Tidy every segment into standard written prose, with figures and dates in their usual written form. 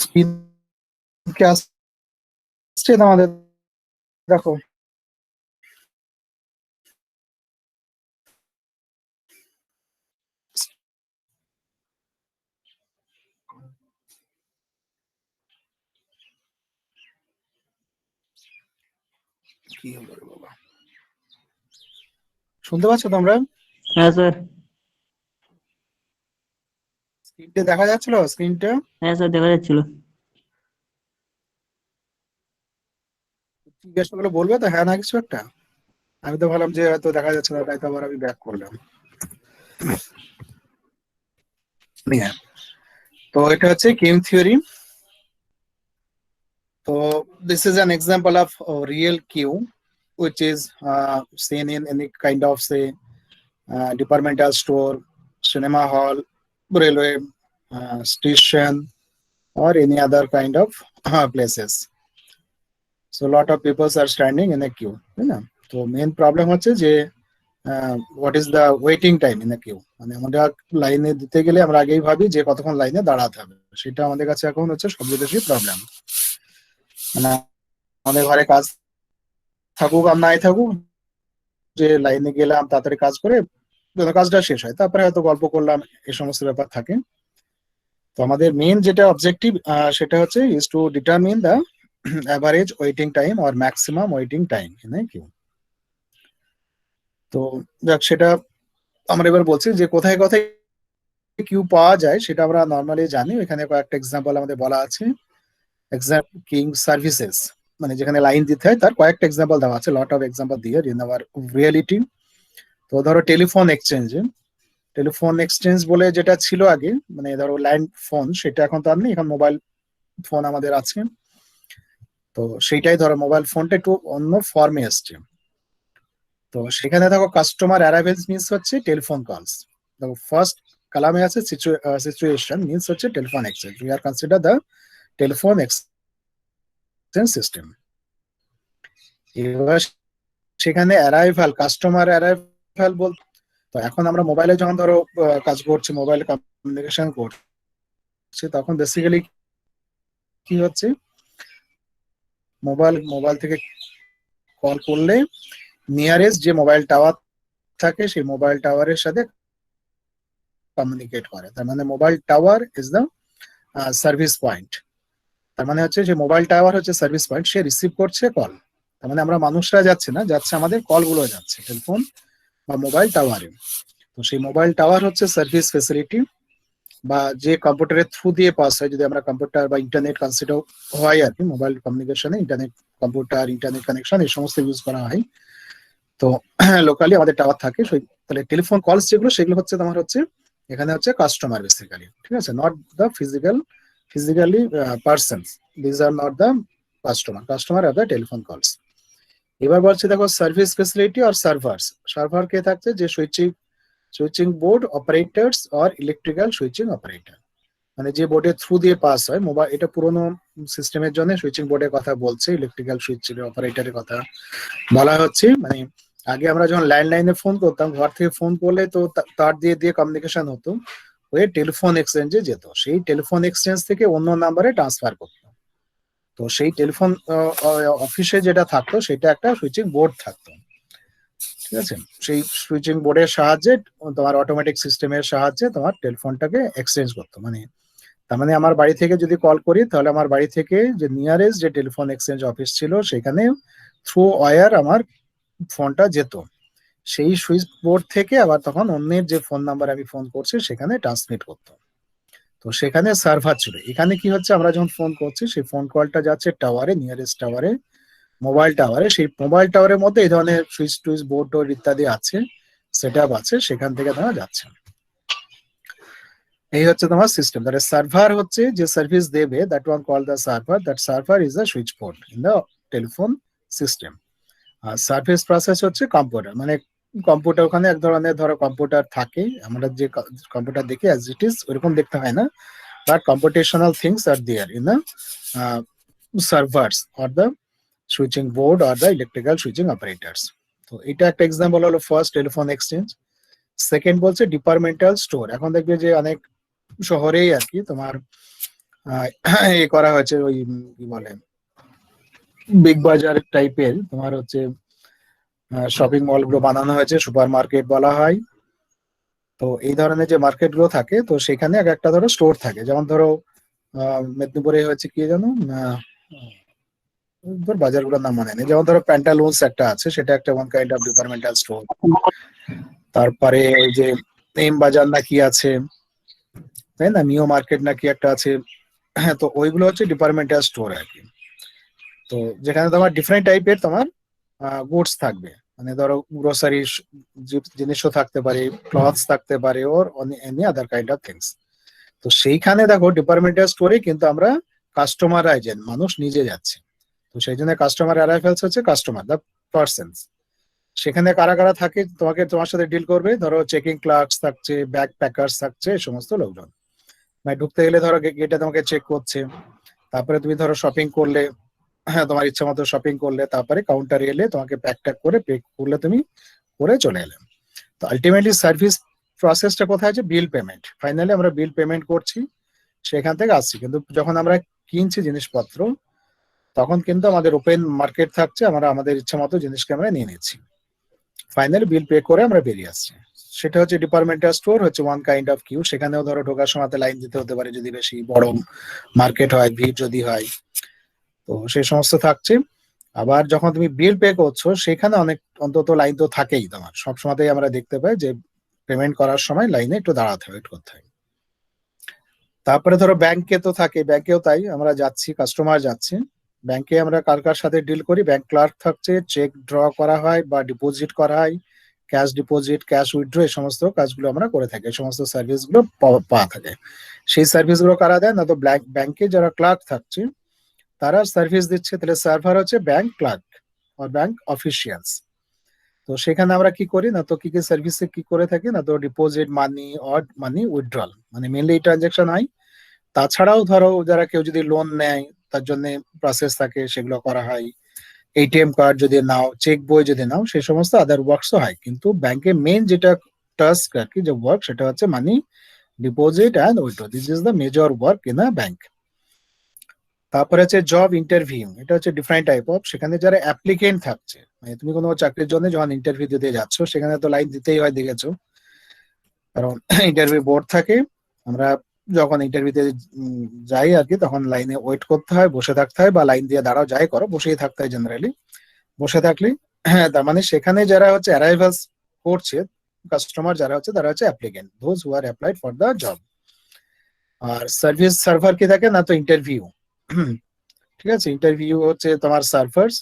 Screen কে আসছে আমাদের, দেখো কি হলো রে বাবা, শুনতে পাচ্ছ তোমরা? হ্যাঁ স্যার। স্ক্রিনটা দেখা যাচ্ছিল? স্ক্রিনটা হ্যাঁ স্যার, দেখা যাচ্ছিল। জিজ্ঞেস করলে বলবে তো হ্যাঁ না কিছু একটা। আমি তো ভাবলাম যে হয়তো দেখা যাচ্ছে না, তাই তো আবার আমি ব্যাক করলাম। হ্যাঁ, তো এটা হচ্ছে গেম থিওরি। তো this is an example of a real queue which is seen in any kind of say departmental store, cinema hall, railway station, or any other kind of places. So a lot of people are standing in a queue, তাই না? তো main problem হচ্ছে যে what is the waiting time in the queue, মানে আমরা লাইনে দিতে গেলে আমরা আগেই ভাবি যে কতক্ষণ লাইনে দাঁড়াতে হবে, সেটা আমাদের কাছে এখন হচ্ছে সবচেয়ে বেশি প্রবলেম। মানে আমাদের ঘরে কাজ থাকুক আর নাই থাকুক, যে লাইনে গেলাম তাড়াতাড়ি কাজ করে যত কাজটা শেষ হয় তারপরে হয়তো গল্প করলাম, এই সমস্ত ব্যাপার থাকে। তো আমাদের মেন যেটা অবজেক্টিভ সেটা হচ্ছে is to determine the average waiting time or maximum waiting time in a queue. তো যাক, সেটা আমরা এবার বলছি যে কোথায় কোথায় কিউ পাওয়া যায় সেটা আমরা নর্মালি জানি। এখানে কয়েকটা এক্সাম্পল আমাদের বলা আছে। কিং সার্ভিসেস, মানে যেখানে লাইন দিতে হয় তার কয়েকটা এক্সাম্পল দেওয়া আছে, লট অফ এক্সাম্পল দিয়ে ইন আওয়ার রিয়েলিটি। তো ধরো টেলিফোন এক্সচেঞ্জ, টেলিফোন এক্সচেঞ্জ বলে যেটা ছিল আগে, মানে ধরো ল্যান্ড ফোন, সেটা এখন তো আর নেই, এখন মোবাইল ফোন আমাদের আছে। তো সেইটাই ধরো মোবাইল ফোনটা একটু অন্য ফর্মে এসছে। তো সেখানে দেখো কাস্টমার অ্যারাইভেলস মিনস হচ্ছে টেলিফোন কলস। দেখো ফার্স্ট কালামে আছে সিচুয়েশন মিনস হচ্ছে telephone exchange, we are consider the telephone exchange system. এবার সেখানে অ্যারাইভাল, কাস্টমার অ্যারাইভাল বলতে, তো এখন আমরা মোবাইলে যখন ধরো কাজ করছি, মোবাইলে কমিউনিকেশন করছি, তখন বেসিক্যালি কি হচ্ছে, মোবাইল মোবাইল থেকে কল করলে নিয়ারেস্ট যে মোবাইল টাওয়ার থাকে সেই মোবাইল টাওয়ারের সাথে কমিউনিকেট করে। তার মানে mobile tower is the service point. তার মানে হচ্ছে যে মোবাইল টাওয়ার হচ্ছে সার্ভিস পয়েন্ট, সে রিসিভ করছে কল। তার মানে আমরা মানুষরা যাচ্ছে না, যাচ্ছে আমাদের কলগুলো যাচ্ছে টেলিফোন বা মোবাইল টাওয়ারে। তো সেই মোবাইল টাওয়ার হচ্ছে সার্ভিস ফেসিলিটি, বা যে কম্পিউটারের থ্রু দিয়ে পাস হয়, যদি আমরা কম্পিউটার বা ইন্টারনেট কনসিডার হয় আর কি, মোবাইল কমিউনিকেশনে ইন্টারনেট, কম্পিউটার, ইন্টারনেট কানেকশন এই সমস্ত ইউজ করা হয়। তো লোকালি আমাদের টাওয়ার থাকে। তাহলে টেলিফোন কলস যেগুলো, সেগুলো হচ্ছে তোমার হচ্ছে এখানে হচ্ছে কাস্টমার বেসিক্যালি, ঠিক আছে, not the physically persons, this are not the customer are the telephone calls. এবার বলছে দেখো সার্ভিস ফেসিলিটি আর সার্ভার্স। সার্ভার কে থাকছে, যে সুইচিং বোর্ড অপারেটরস আর ইলেকট্রিক্যাল সুইচিং অপারেটর, মানে যে বোর্ডের থ্রু দিয়ে পাস হয় মোবাইল। এটা পুরোনো সিস্টেমের জন্য সুইচিং বোর্ডের কথা বলছে, ইলেকট্রিক্যাল সুইচিং অপারেটরের কথা বলা হচ্ছে। মানে আগে আমরা যখন ল্যান্ডলাইনে ফোন করতাম, ঘর থেকে ফোন করলে তো তার দিয়ে দিয়ে কমিউনিকেশন হতো, হয়ে টেলিফোন এক্সচেঞ্জে যেত, সেই টেলিফোন এক্সচেঞ্জ থেকে অন্য নাম্বারে ট্রান্সফার করতো। তো সেই টেলিফোন অফিসে যেটা থাকতো সেটা একটা সুইচিং বোর্ড থাকতো, ঠিক আছে। সেই সুইচিং বোর্ডের সাহায্যে, তোমার অটোমেটিক সিস্টেমের সাহায্যে তোমার টেলিফোনটাকে এক্সচেঞ্জ করতো। মানে তার মানে আমার বাড়ি থেকে যদি কল করি, তাহলে আমার বাড়ি থেকে যে নিয়ারেস্ট যে টেলিফোন এক্সচেঞ্জ অফিস ছিল সেখানে থ্রু ওয়্যার আমার ফোনটা যেত, সেই সুইচ বোর্ড থেকে আবার তখন অন্যের যে ফোন নাম্বার আমি ফোন করছি সেখানে ট্রান্সমিট করতো। তো সেখানে সার্ভার ছিল। এখানে কি হচ্ছে, আমরা যখন ফোন করছি সেই ফোন কলটা যাচ্ছে টাওয়ারে, নিয়ারেস্ট টাওয়ারে, মোবাইল টাওয়ারে। সেই মোবাইল টাওয়ারের মধ্যে এই ধরনের সুইচ টুইচ বোর্ড টোর্ড ইত্যাদি আছে, সেট আপ আছে, সেখান থেকে তোমার যাচ্ছে। এই হচ্ছে তোমার সিস্টেম। তাহলে সার্ভার হচ্ছে যে সার্ভিস দেবে, that one call the server, that server is the switch board in the telephone system. আর সার্ভিস প্রসেস হচ্ছে কম্পিউটার, মানে কম্পিউটার, ওখানে এক ধরনের ধরো কম্পিউটার থাকে, আমরা যে কম্পিউটার দেখি অ্যাজ ইট ইজ ওইরকম দেখতে হয় না, but computational things are there in the servers or the switching board or the electrical switching operators. তো এটা একটা এক্সাম্পল হলো ফার্স্ট টেলিফোন এক্সচেঞ্জ। সেকেন্ড বলছে ডিপার্টমেন্টাল স্টোর। এখন দেখবে যে অনেক শহরেই আর কি তোমার এ করা হয়েছে ওই কি বলে বিগ বাজার টাইপের তোমার হচ্ছে শপিং মল গুলো বানানো হয়েছে, সুপার মার্কেট বলা হয়। তো এই ধরনের যে মার্কেট গুলো থাকে, তো সেখানে এক একটা ধরো স্টোর থাকে। যেমন ধরো মেদিনীপুরে হচ্ছে কি জানো, ধর বাজারগুলোর নাম মনে নেই, যেমন ধরো প্যান্টালুন্স একটা আছে, সেটা একটা one kind of departmental store. তারপরে ওই যে এম বাজার না কি আছে, তাই না, নিউ মার্কেট না কি একটা আছে। হ্যাঁ, তো ওইগুলো হচ্ছে ডিপার্টমেন্টাল স্টোর আর কি। তো যেখানে তোমার ডিফারেন্ট টাইপের তোমার গুডস থাকবে, মানে ধরো গ্রোসারি জিনিসও থাকতে পারে, ক্লথস থাকতে পারে, ওর any other kind of things. তো সেইখানে দেখো ডিপার্টমেন্টাল স্টোরে কিন্তু আমরা কাস্টমার এজেন্ট, মানুষ নিজে যাচ্ছে। তো সেই জন্য কাস্টমার অ্যারাইভেলস হচ্ছে কাস্টমার দ্য পার্সনস। সেখানে কারা কারা থাকে তোমার সাথে ডিল করবে, ধরো চেকিং ক্লার্কস থাকছে, ব্যাগ প্যাকার্স থাকছে, এই সমস্ত লোকজন। মানে ঢুকতে গেলে ধরো গেটে তোমাকে চেক করছে। তারপরে তুমি ধরো শপিং করলে, হ্যাঁ তোমার ইচ্ছা মতো শপিং করলে, তারপরে কাউন্টারে এলে তোমাকে প্যাক ট্যাক করে পে করলে, তুমি করে চলে এলে। তো আলটিমেটলি সার্ভিস প্রসেসটা কোথায় আছে, বিল পেমেন্ট। ফাইনালি আমরা বিল পেমেন্ট করছি, সেখান থেকে আসছি। কিন্তু যখন আমরা কিনছি জিনিসপত্র, তখন কিন্তু আমাদের ওপেন মার্কেট থাকছে, আমরা আমাদের ইচ্ছা মতো জিনিসকে আমরা নিয়ে নিচ্ছি। ফাইনালি বিল পে করে আমরা বেরিয়ে আসছি। সেটা হচ্ছে ডিপার্টমেন্টাল স্টোর, হচ্ছে ওয়ান কাইন্ড অফ কিউ। সেখানেও ধরো ঢোকার সময় লাইন দিতে হতে পারে, যদি বেশি বড় মার্কেট হয়, ভিড় যদি হয়, তো সেই সমস্ত থাকছে। আবার যখন তুমি বিল পে করছো, সেখানে অনেক অন্তত লাইন তো থাকেই, তোমার সবসময়তেই আমরা দেখতে পাই যে পেমেন্ট করার সময় লাইনে একটু দাঁড়াতে হয়, ওয়েট করতে হয়। তারপরে ধরো ব্যাংকে তো থাকে, ব্যাংকেও তাই, আমরা যাচ্ছি, কাস্টমার যাচ্ছে ব্যাংকে, আমরা কার কার সাথে ডিল করি, ব্যাংক ক্লার্ক থাকছে, চেক ড্র করা হয় বা ডিপোজিট করা হয়, ক্যাশ ডিপোজিট, ক্যাশ উইথড্র, এই সমস্ত কাজগুলো আমরা করে থাকি, এই সমস্ত সার্ভিস গুলো পাওয়া থাকে। সেই সার্ভিস গুলো কারা দেয় না, তো ব্যাংকে যারা ক্লার্ক থাকছে তারা সার্ভিস দিচ্ছে, তাহলে সার্ভার হচ্ছে ব্যাংক ক্লার্ক আর ব্যাংক অফিসিয়ালস। তো সেখানে আমরা কি করি না, তো কি কি সার্ভিসে কি করে থাকি না, তো ডিপোজিট মানি, অড মানি, উইথড্রল, মানে মেনলি এই ট্রানজাকশন হয়। তাছাড়াও ধরো যারা কেউ যদি লোন নেয়, তার জন্য প্রসেস থাকে, সেগুলো করা হয়। এটিএম কার্ড যদি নাও, চেক বই যদি নাও, সেই সমস্ত আদার ওয়ার্কসও হয়। কিন্তু ব্যাংকে মেন যেটা টাস্ক আর কি, যে ওয়ার্ক, সেটা হচ্ছে money deposit and withdraw. This is the major work in a bank. তারপরে হচ্ছে জব ইন্টারভিউ, এটা হচ্ছে ডিফারেন্ট টাইপ অফ। সেখানে যারা অ্যাপ্লিকেন্ট থাকছে, মানে তুমি কোনো চাকরির জন্য যখন ইন্টারভিউ দিতে যাচ্ছ, সেখানে তো লাইন দিতেই হয়, দেখেছো, কারণ ইন্টারভিউ বোর্ড থাকে। আমরা যখন ইন্টারভিউতে যাই আর কি, তখন লাইনে ওয়েট করতে হয়, বসে থাকতে হয়, বা লাইন দিয়ে দাঁড়াও, যাই করো, বসেই থাকতে হয় জেনারেলি। বসে থাকলে, হ্যাঁ, তার মানে সেখানে যারা হচ্ছে অ্যারাইভালস করছে, কাস্টমার যারা হচ্ছে, তারা হচ্ছে applicant, those who are applied for the job. আর সার্ভিস সার্ভার কি থাকে না, তো ইন্টারভিউ। ঠিক আছে, ইন্টারভিউ হচ্ছে তোমার সার্ভার্স,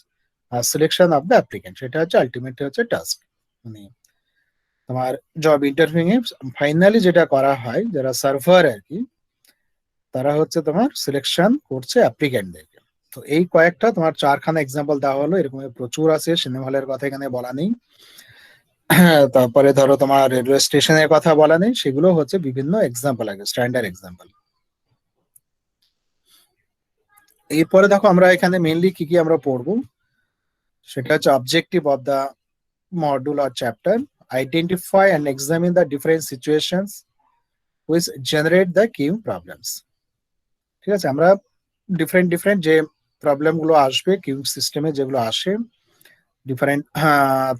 আর সিলেকশন অফ দ্য অ্যাপ্লিকেন্ট, সেটা হচ্ছে আলটিমেটলি হচ্ছে টাস্ক। মানে তোমার জব ইন্টারভিউ এ ফাইনালি যেটা করা হয়, যারা সার্ভার আর কি, তারা হচ্ছে তোমার সিলেকশন করছে অ্যাপ্লিকেন্টদেরকে। তো এই কয়েকটা তোমার চারখানা এক্সাম্পল দেওয়া হলো, এরকম প্রচুর আছে, সিনেমা হলের কথা এখানে বলা নেই। তারপরে ধরো তোমার রেলওয়ে স্টেশনের কথা বলা নেই, সেগুলো হচ্ছে বিভিন্ন এক্সাম্পল আগে, স্ট্যান্ডার্ড এক্সাম্পল। এরপরে দেখো আমরা এখানে মেইনলি কি কি আমরা পড়বো, সেটা হচ্ছে objective of the module or chapter. Identify and examine the different situations which generate the queuing problems. ঠিক আছে, আমরা ডিফারেন্ট ডিফারেন্ট যে প্রবলেম গুলো আসবে কিউইং সিস্টেমে, যেগুলো আসে ডিফারেন্ট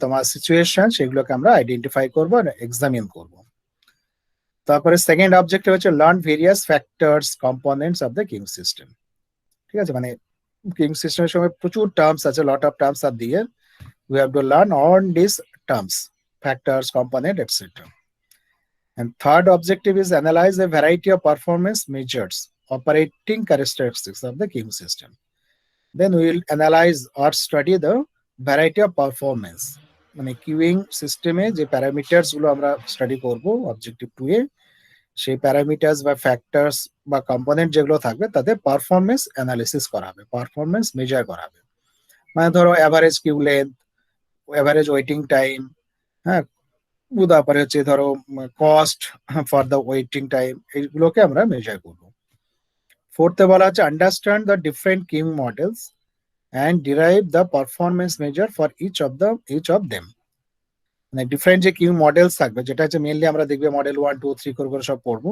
তোমার সিচুয়েশন, সেগুলোকে আমরা আইডেন্টিফাই করবো আর এক্সামিন করবো। তারপরে সেকেন্ড অবজেক্টিভ হচ্ছে learn various factors components of the queueing system. ঠিক আছে, মানে কিউইং সিস্টেমের সময় প্রচুর টার্মস আছে, লট অফ টার্মস আর দিয়ে, we have to learn all these terms, factors, component, etc. And third objective is analyze a variety of performance measures, operating characteristics of the queuing system. Then we will analyze or study the variety of performance, মানে queueing সিস্টেমে যে parameters গুলো আমরা study করব objective 2 এ, সেই parameters বা factors বা component যেগুলো থাকবে, তাদের পারফরমেন্স অ্যানালিসিস করা হবে, পারফরমেন্স মেজার করা হবে। মানে ধরো average queue length, average waiting time, হ্যাঁ, তারপরে হচ্ছে ধরো cost for the waiting time, এইগুলোকে আমরা মেজার করব। ফোর্থে বলা হচ্ছে understand the different queueing models and derive the performance measure for each of them. মানে ডিফারেন্ট যে কিউইং মডেলস থাকবে, যেটা হচ্ছে মেনলি আমরা দেখবে মডেল 1 2 3 করে সব পড়বো।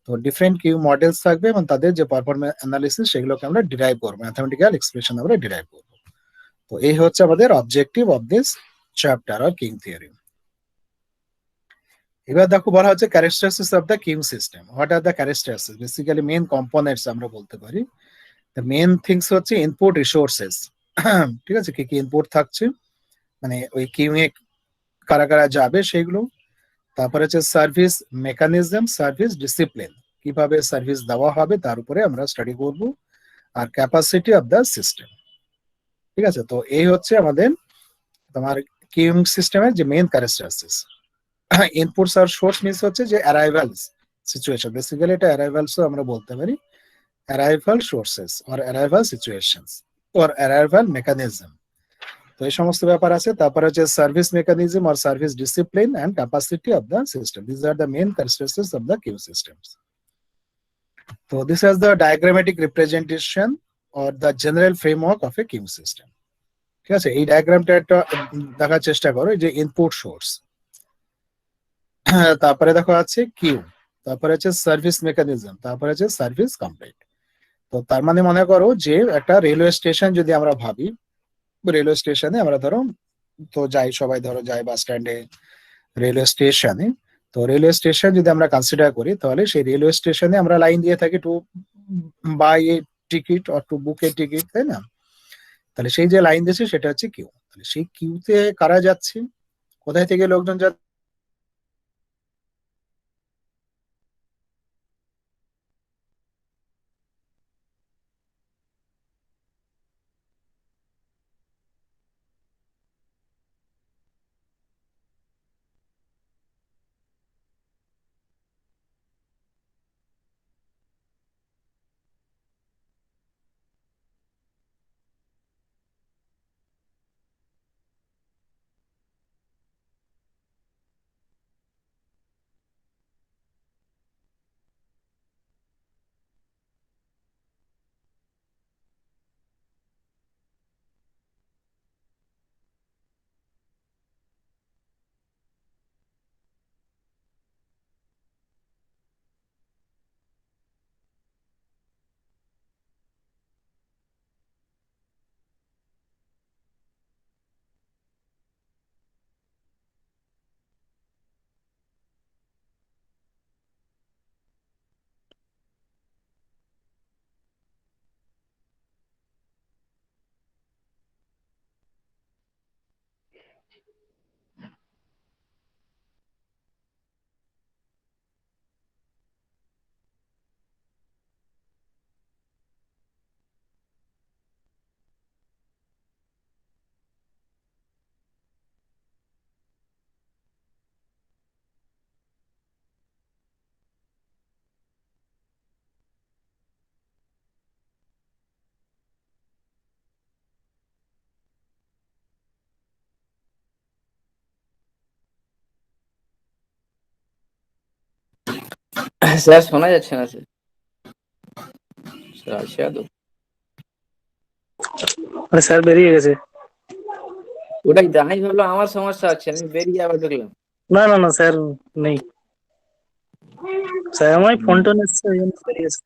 তো ডিফারেন্ট কিউ মডেলস থাকবে এবং তাদের যে পারফরম্যান্স অ্যানালিসিস সেগুলোকে আমরা ডিরাইভ করবো, ম্যাথমেটিক্যাল এক্সপ্রেশন আমরা ডিরাইভ করবো। তো এই হচ্ছে আমাদের objective of this chapter or queueing theory. এবার দেখো বলা হচ্ছে characteristics of the queue system. What are the characteristics? Basically main components আমরা বলতে পারি। দ্য মেইন থিংস হচ্ছে ইনপুট রিসোর্সেস। ঠিক আছে, কি কি ইনপুট থাকছে, মানে ওই কিউ এ কারা কারা যাবে সেগুলো। তারপরে হচ্ছে সার্ভিস মেকানিজম, সার্ভিস ডিসিপ্লিন, কিভাবে সার্ভিস দেওয়া হবে তার উপরে আমরা স্টাডি করব। আর ক্যাপাসিটি অফ দ্য সিস্টেম। ঠিক আছে, তো এই হচ্ছে আমাদের তোমার কিউইং সিস্টেমের যে মেইন ক্যারেক্টারিস্টিক্স। ইনপুটস আর সোর্স মিনস হচ্ছে যে অ্যারাইভালস সিচুয়েশন, বেসিক্যালি এটা অ্যারাইভালসও আমরা বলতে পারি, arrival sources or arrival situations or arrival mechanism. তো এই সমস্ত ব্যাপার আছে। তারপরে হচ্ছে service mechanism or service discipline and capacity of the system. This are the main characteristics of the queue systems. তো this is the diagrammatic representation or the general framework of a queue system. ঠিক আছে, এই ডায়াগ্রামটা একটা দেখার চেষ্টা করো, যে input source, তারপরে দেখো আছে কিউ, তারপরে হচ্ছে সার্ভিস মেকানিজম, তারপরে হচ্ছে সার্ভিস কমপ্লিট। তো তার মানে মনে করো যে একটা রেলওয়ে স্টেশন যদি আমরা ভাবি, রেলওয়ে স্টেশনে আমরা ধরো তো যাই, সবাই ধরো যাই বাস স্ট্যান্ডে, রেলওয়ে স্টেশনে। তো রেলওয়ে স্টেশন যদি আমরা কনসিডার করি, তাহলে সেই রেলওয়ে স্টেশনে আমরা লাইন দিয়ে থাকি to buy a ticket or to book a ticket, তাই না? তাহলে সেই যে লাইন দিয়েছে সেটা হচ্ছে কিউ। তাহলে সেই কিউতে কারা যাচ্ছে, কোথায় থেকে লোকজন যাচ্ছে? স্যার শোনা যাচ্ছে না স্যার। স্যার আছে তো? আরে স্যার বেরিয়ে গেছে। ওটাই তো আমি ভাবলাম আমার সমস্যা হচ্ছে, আমি বেরিয়ে আবার ঢুকলাম। না না না স্যার নেই, স্যার আমার ফোন টোন এসছে ওই জন্য বেরিয়ে গেছে।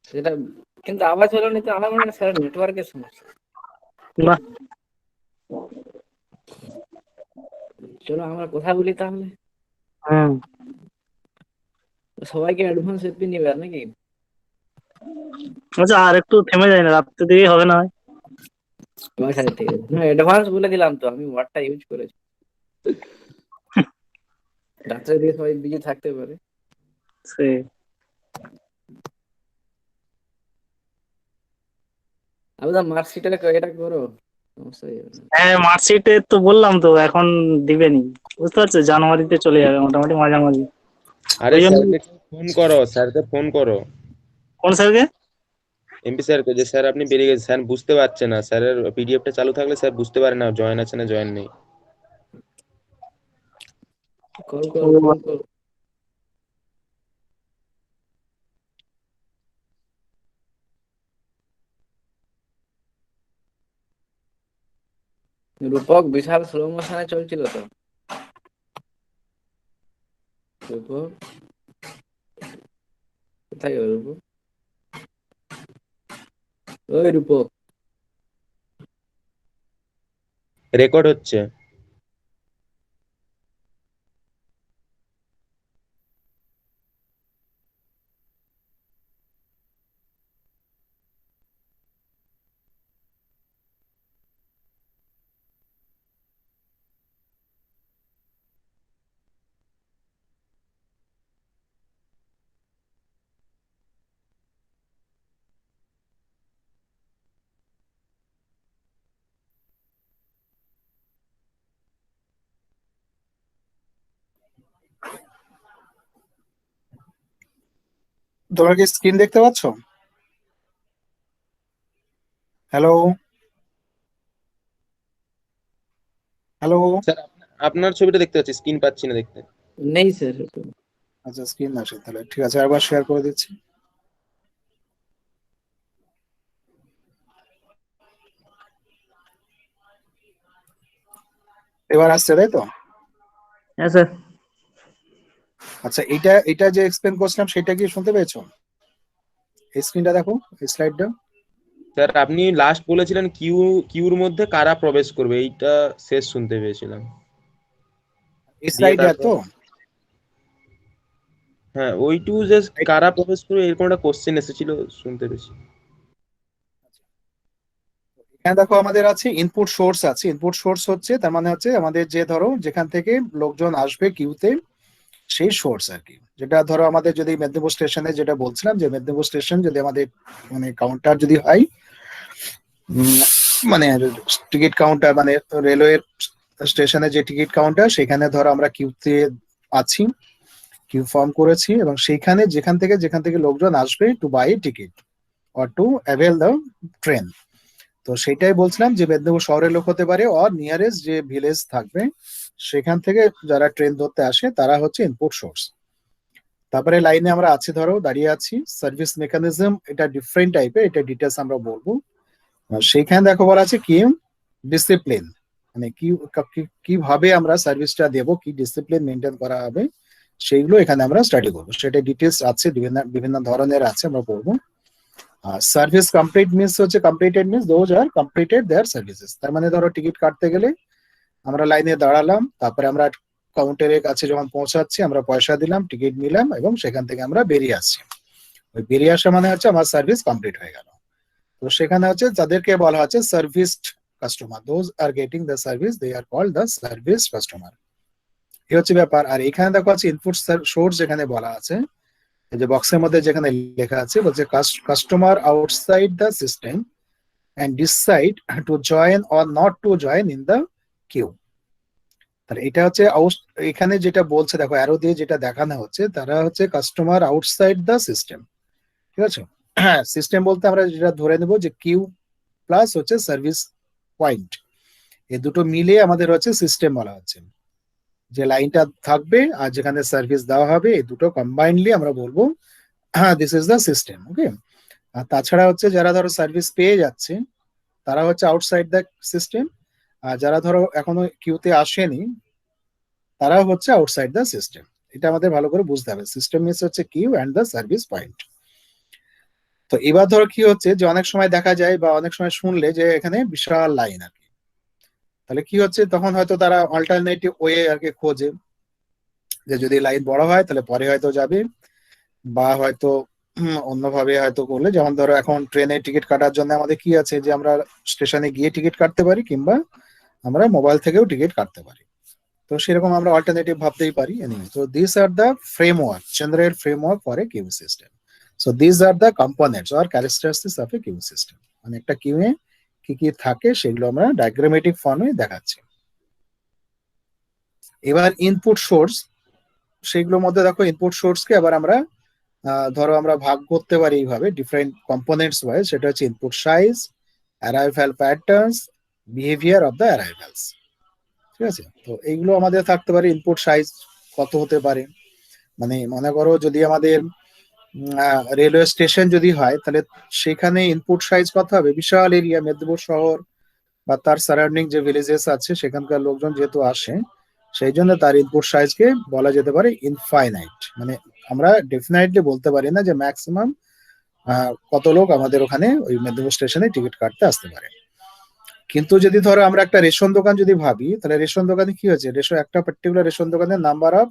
সেটা কিন্তু আওয়াজ হলো না, তো আমার মনে হয় স্যার নেটওয়ার্কের সমস্যা। না চলো আমরা কথা বলি তাহলে। হুম, সবাইকে অ্যাডভান্স এপি নিবে নাকি? আচ্ছা আর একটু থেমে যায় না, রাত্রে দিকে হবে না হয়? আচ্ছা ঠিক আছে, হ্যাঁ অ্যাডভান্স বলে দিলাম তো, আমি ওয়ার্ডটা ইউজ করেছি। রাত্রে দিয়ে সবাই বিজি থাকতে পারে। সে আবার মার্কশিটের এটা করো, সমস্যা হয়ে যাবে না। হ্যাঁ মার্কশিটে তো বললাম তো এখন দিবেনি, বুঝতে পারছো, জানুয়ারিতে চলে যাবে মোটামুটি মাঝামাঝি। আরে ওই জন্য স্যারকে ফোন করো, স্যারকে ফোন করো, কোন স্যারকে? এমপি স্যারকে, যে স্যার আপনি বেরিয়ে গেছেন, স্যার বুঝতে পারছে না, স্যারের পিডিএফটা চালু থাকলে স্যার বুঝতে পারে না জয়েন আছে না জয়েন নেই। কল ও, করো, ফোন করো। রূপক বিশাল স্লো মোশনে চলছিল তো। রূপক কোথায় ওই রূপো? ওই রূপো, রেকর্ড হচ্ছে। তোমরা কি স্ক্রিন দেখতে পাচ্ছ? Hello, hello. স্যার আপনার ছবিটা দেখতে পাচ্ছি, স্ক্রিন পাচ্ছি না দেখতে। নেই স্যার। আচ্ছা, স্ক্রিন আসে তাহলে ঠিক আছে, একবার শেয়ার করে দিচ্ছি। এবার আসছে তাই তো? হ্যাঁ স্যার। আচ্ছা, এটা এটা যে এক্সপ্লেন করছিলাম সেটা কি শুনতে পেয়েছো? এই স্ক্রিনটা দেখো, এই স্লাইডটা। স্যার আপনি লাস্ট বলেছিলেন কিউর মধ্যে কারা প্রবেশ করবে, এইটা শেষ শুনতে পেয়েছিলাম। এই দিয়ে স্লাইডটা তারপর তো হ্যাঁ ওইটু জাস্ট কারা প্রবেশ করবে এরকম একটা কোশ্চেন এসেছিল, শুনতে পেয়েছি। এখানে দেখো আমাদের আছে ইনপুট সোর্স আছে। ইনপুট সোর্স হচ্ছে তার মানে হচ্ছে আমাদের যে ধরো যেখান থেকে লোকজন আসবে কিউতে সেই সোর্স আর কি। যেটা ধরো আমাদের যদি মেদিনীপুর স্টেশনে যেটা বলছিলাম যে মেদিনীপুর স্টেশন যদি আমাদের মানে কাউন্টার যদি হয়, উম, মানে টিকিট কাউন্টার মানে রেলওয়ে স্টেশনে যে টিকিট কাউন্টার সেখানে ধরো আমরা কিউতে আছি, কিউ ফর্ম করেছি এবং সেইখানে যেখান থেকে লোকজন আসবে to buy ticket or to avail the train. তো সেটাই বলছিলাম যে মেদিনীপুর শহরের লোক হতে পারে অর নিয়ারেস্ট যে ভিলেজ থাকবে সেখান থেকে যারা ট্রেন ধরতে আসে তারা হচ্ছে ইনপুট সোর্স। তারপরে লাইনে আমরা আছি, ধরো দাঁড়িয়ে আছি। সার্ভিস মেকানিজম এটা ডিফারেন্ট টাইপের, এটা ডিটেলস আমরা বলবো। আর সেইখানে দেখো বলা আছে কি ডিসিপ্লিন, মানে কিভাবে আমরা সার্ভিসটা দেবো, কি ডিসিপ্লিন মেনটেন করা হবে সেইগুলো এখানে আমরা স্টাডি করবো। সেটা ডিটেলস আছে, বিভিন্ন বিভিন্ন ধরনের আছে, আমরা পড়বো। সার্ভিস কমপ্লিট মিনস হচ্ছে completed means those are completed their services. তার মানে ধরো টিকিট কাটতে গেলে আমরা লাইনে দাঁড়ালাম, তারপরে আমরা কাউন্টারের কাছে যখন পৌঁছাচ্ছি আমরা পয়সা দিলাম, টিকিট নিলাম এবং সেখান থেকে আমরা বেরিয়ে আসছি। ওই বেরিয়ে আসা মানে হচ্ছে আমার সার্ভিস কমপ্লিট হয়ে গেল। তো সেখানে হচ্ছে যাদেরকে বলা হচ্ছে serviced customer, those are getting the service they are called the service customer. এই হচ্ছে ব্যাপার। আর এখানে দেখো আছে ইনপুট সোর্স, যেখানে বলা আছে এই যে বক্সের মধ্যে যেখানে লেখা আছে বলছে customer outside the system and decide to join or not to join in the queue। তাহলে এটা হচ্ছে এখানে যেটা বলছে দেখো অ্যারো দিয়ে যেটা দেখানো হচ্ছে তারা হচ্ছে কাস্টমার আউটসাইড দ্য সিস্টেম, ঠিক আছে? হ্যাঁ, সিস্টেম বলতে আমরা যেটা ধরে নেব যে কিউ প্লাস হচ্ছে সার্ভিস পয়েন্ট, এই দুটো মিলে আমাদের হচ্ছে সিস্টেম বলা হচ্ছে। যে লাইনটা থাকবে আর যেখানে সার্ভিস দেওয়া হবে এই দুটো কম্বাইন্ডলি আমরা বলবো হ্যাঁ দিস ইজ দ্য সিস্টেম। ওকে। আর তাছাড়া হচ্ছে যারা ধরো সার্ভিস পেয়ে যাচ্ছে তারা হচ্ছে আউটসাইড দ্য সিস্টেম, আর যারা ধরো এখনো কিউতে আসেনি তারা হচ্ছে আউটসাইড দ্য সিস্টেম। এটা আমাদের ভালো করে বুঝতে হবে। সিস্টেম মিনস হচ্ছে queue and the service point. তো এবার ধরো কি হচ্ছে যে অনেক সময় দেখা যায় বা অনেক সময় শুনলে যে এখানে বিশাল লাইন আর কি, তাহলে কি হচ্ছে তখন হয়তো তারা অল্টারনেটিভ ওয়ে আর কি খোঁজে যে যদি লাইন বড় হয় তাহলে পরে হয়তো যাবে, বা হয়তো অন্যভাবে হয়তো করলে, যেমন ধরো এখন ট্রেনের টিকিট কাটার জন্য আমাদের কি আছে যে আমরা স্টেশনে গিয়ে টিকিট কাটতে পারি কিংবা আমরা মোবাইল থেকেও টিকিট কাটতে পারি। তো সেরকম আমরা অল্টারনেটিভ ভাবতেই পারি। এনিওয়ে, তো this are the framework, general framework for a queue system. So this are the components or characteristics of a queue system. মানে একটা কিউয়ে কি কি থাকে সেগুলো আমরা ডায়াগ্রামেটিক ফর্মে দেখাচ্ছি। এবার ইনপুট সোর্স, সেগুলোর মধ্যে দেখো ইনপুট সোর্সকে আবার আমরা ধরো আমরা ভাগ করতে পারি এইভাবে ডিফারেন্ট কম্পোনেন্টস ওয়াইজ। সেটা হচ্ছে input size, arrival patterns, behaviour of the arrivals. ঠিক আছে? তো এইগুলো আমাদের থাকতে পারে। ইনপুট সাইজ কত হতে পারে, মানে মনে করো যদি আমাদের রেলওয়ে স্টেশন যদি হয় তাহলে সেখানে ইনপুট সাইজ কত হবে, বিশাল এরিয়া মেদিনীপুর শহর বা তার সারাউন্ডিং যে ভিলেজেস আছে সেখানকার লোকজন যেহেতু আসে সেই জন্য তার ইনপুট সাইজকে বলা যেতে পারে ইনফাইনাইট। মানে আমরা ডেফিনেটলি বলতে পারি না যে ম্যাক্সিমাম কত লোক আমাদের ওখানে ওই মেদিনীপুর স্টেশনে টিকিট কাটতে আসতে পারে। কিন্তু যদি ধরো আমরা একটা রেশন দোকান যদি ভাবি, তাহলে রেশন দোকানে কি হচ্ছে, একটা পার্টিকুলার রেশন দোকানের নাম্বার অফ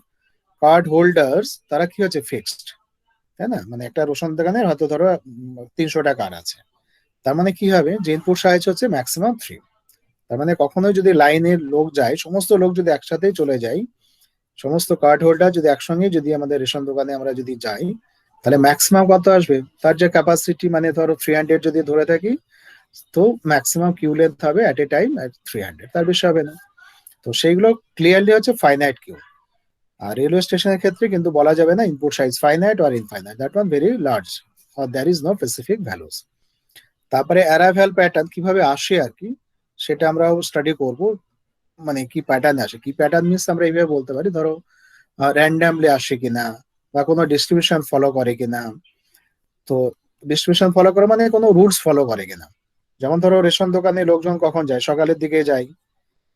কার্ড হোল্ডার্স তারা কি হচ্ছে ফিক্সড, তাই না? মানে একটা রেশন দোকানের হয়তো ধরো 300টা কার্ড আছে, তার মানে কি হবে যে ইনপুট সাইজ হচ্ছে ম্যাক্সিমাম 3। তার মানে কখনোই যদি লাইনের লোক যায়, সমস্ত লোক যদি একসাথেই চলে যায়, সমস্ত কার্ড হোল্ডার যদি একসঙ্গে যদি আমাদের রেশন দোকানে আমরা যদি যাই, তাহলে ম্যাক্সিমাম কত আসবে, তার যে ক্যাপাসিটি মানে ধরো 300 যদি ধরে থাকি, তো ম্যাক্সিমাম কিউ লেন্থ হবে এট এ টাইম 300, তার বেশি হবে না। তো সেইগুলো ক্লিয়ারলি হচ্ছে ফাইনাইট কিউ। আর রেলওয়ে স্টেশনের ক্ষেত্রে কিন্তু বলা যাবে না input size finite or infinite, that one very large or there is no specific values. তারপরে অ্যারাইভাল প্যাটার্ন কিভাবে আসে আর কি, সেটা আমরা স্টাডি করব। মানে কি প্যাটার্ন আসে, কি প্যাটার্ন মিনস আমরা এইভাবে বলতে পারি, ধরো র্যান্ডামলি আসে কিনা বা কোনো ডিস্ট্রিবিউশন ফলো করে কিনা। তো ডিস্ট্রিবিউশন ফলো করে মানে কোনো রুলস ফলো করে কিনা। যেমন ধরো রেশন দোকানে লোকজন কখন যায়, সকালের দিকে যায়,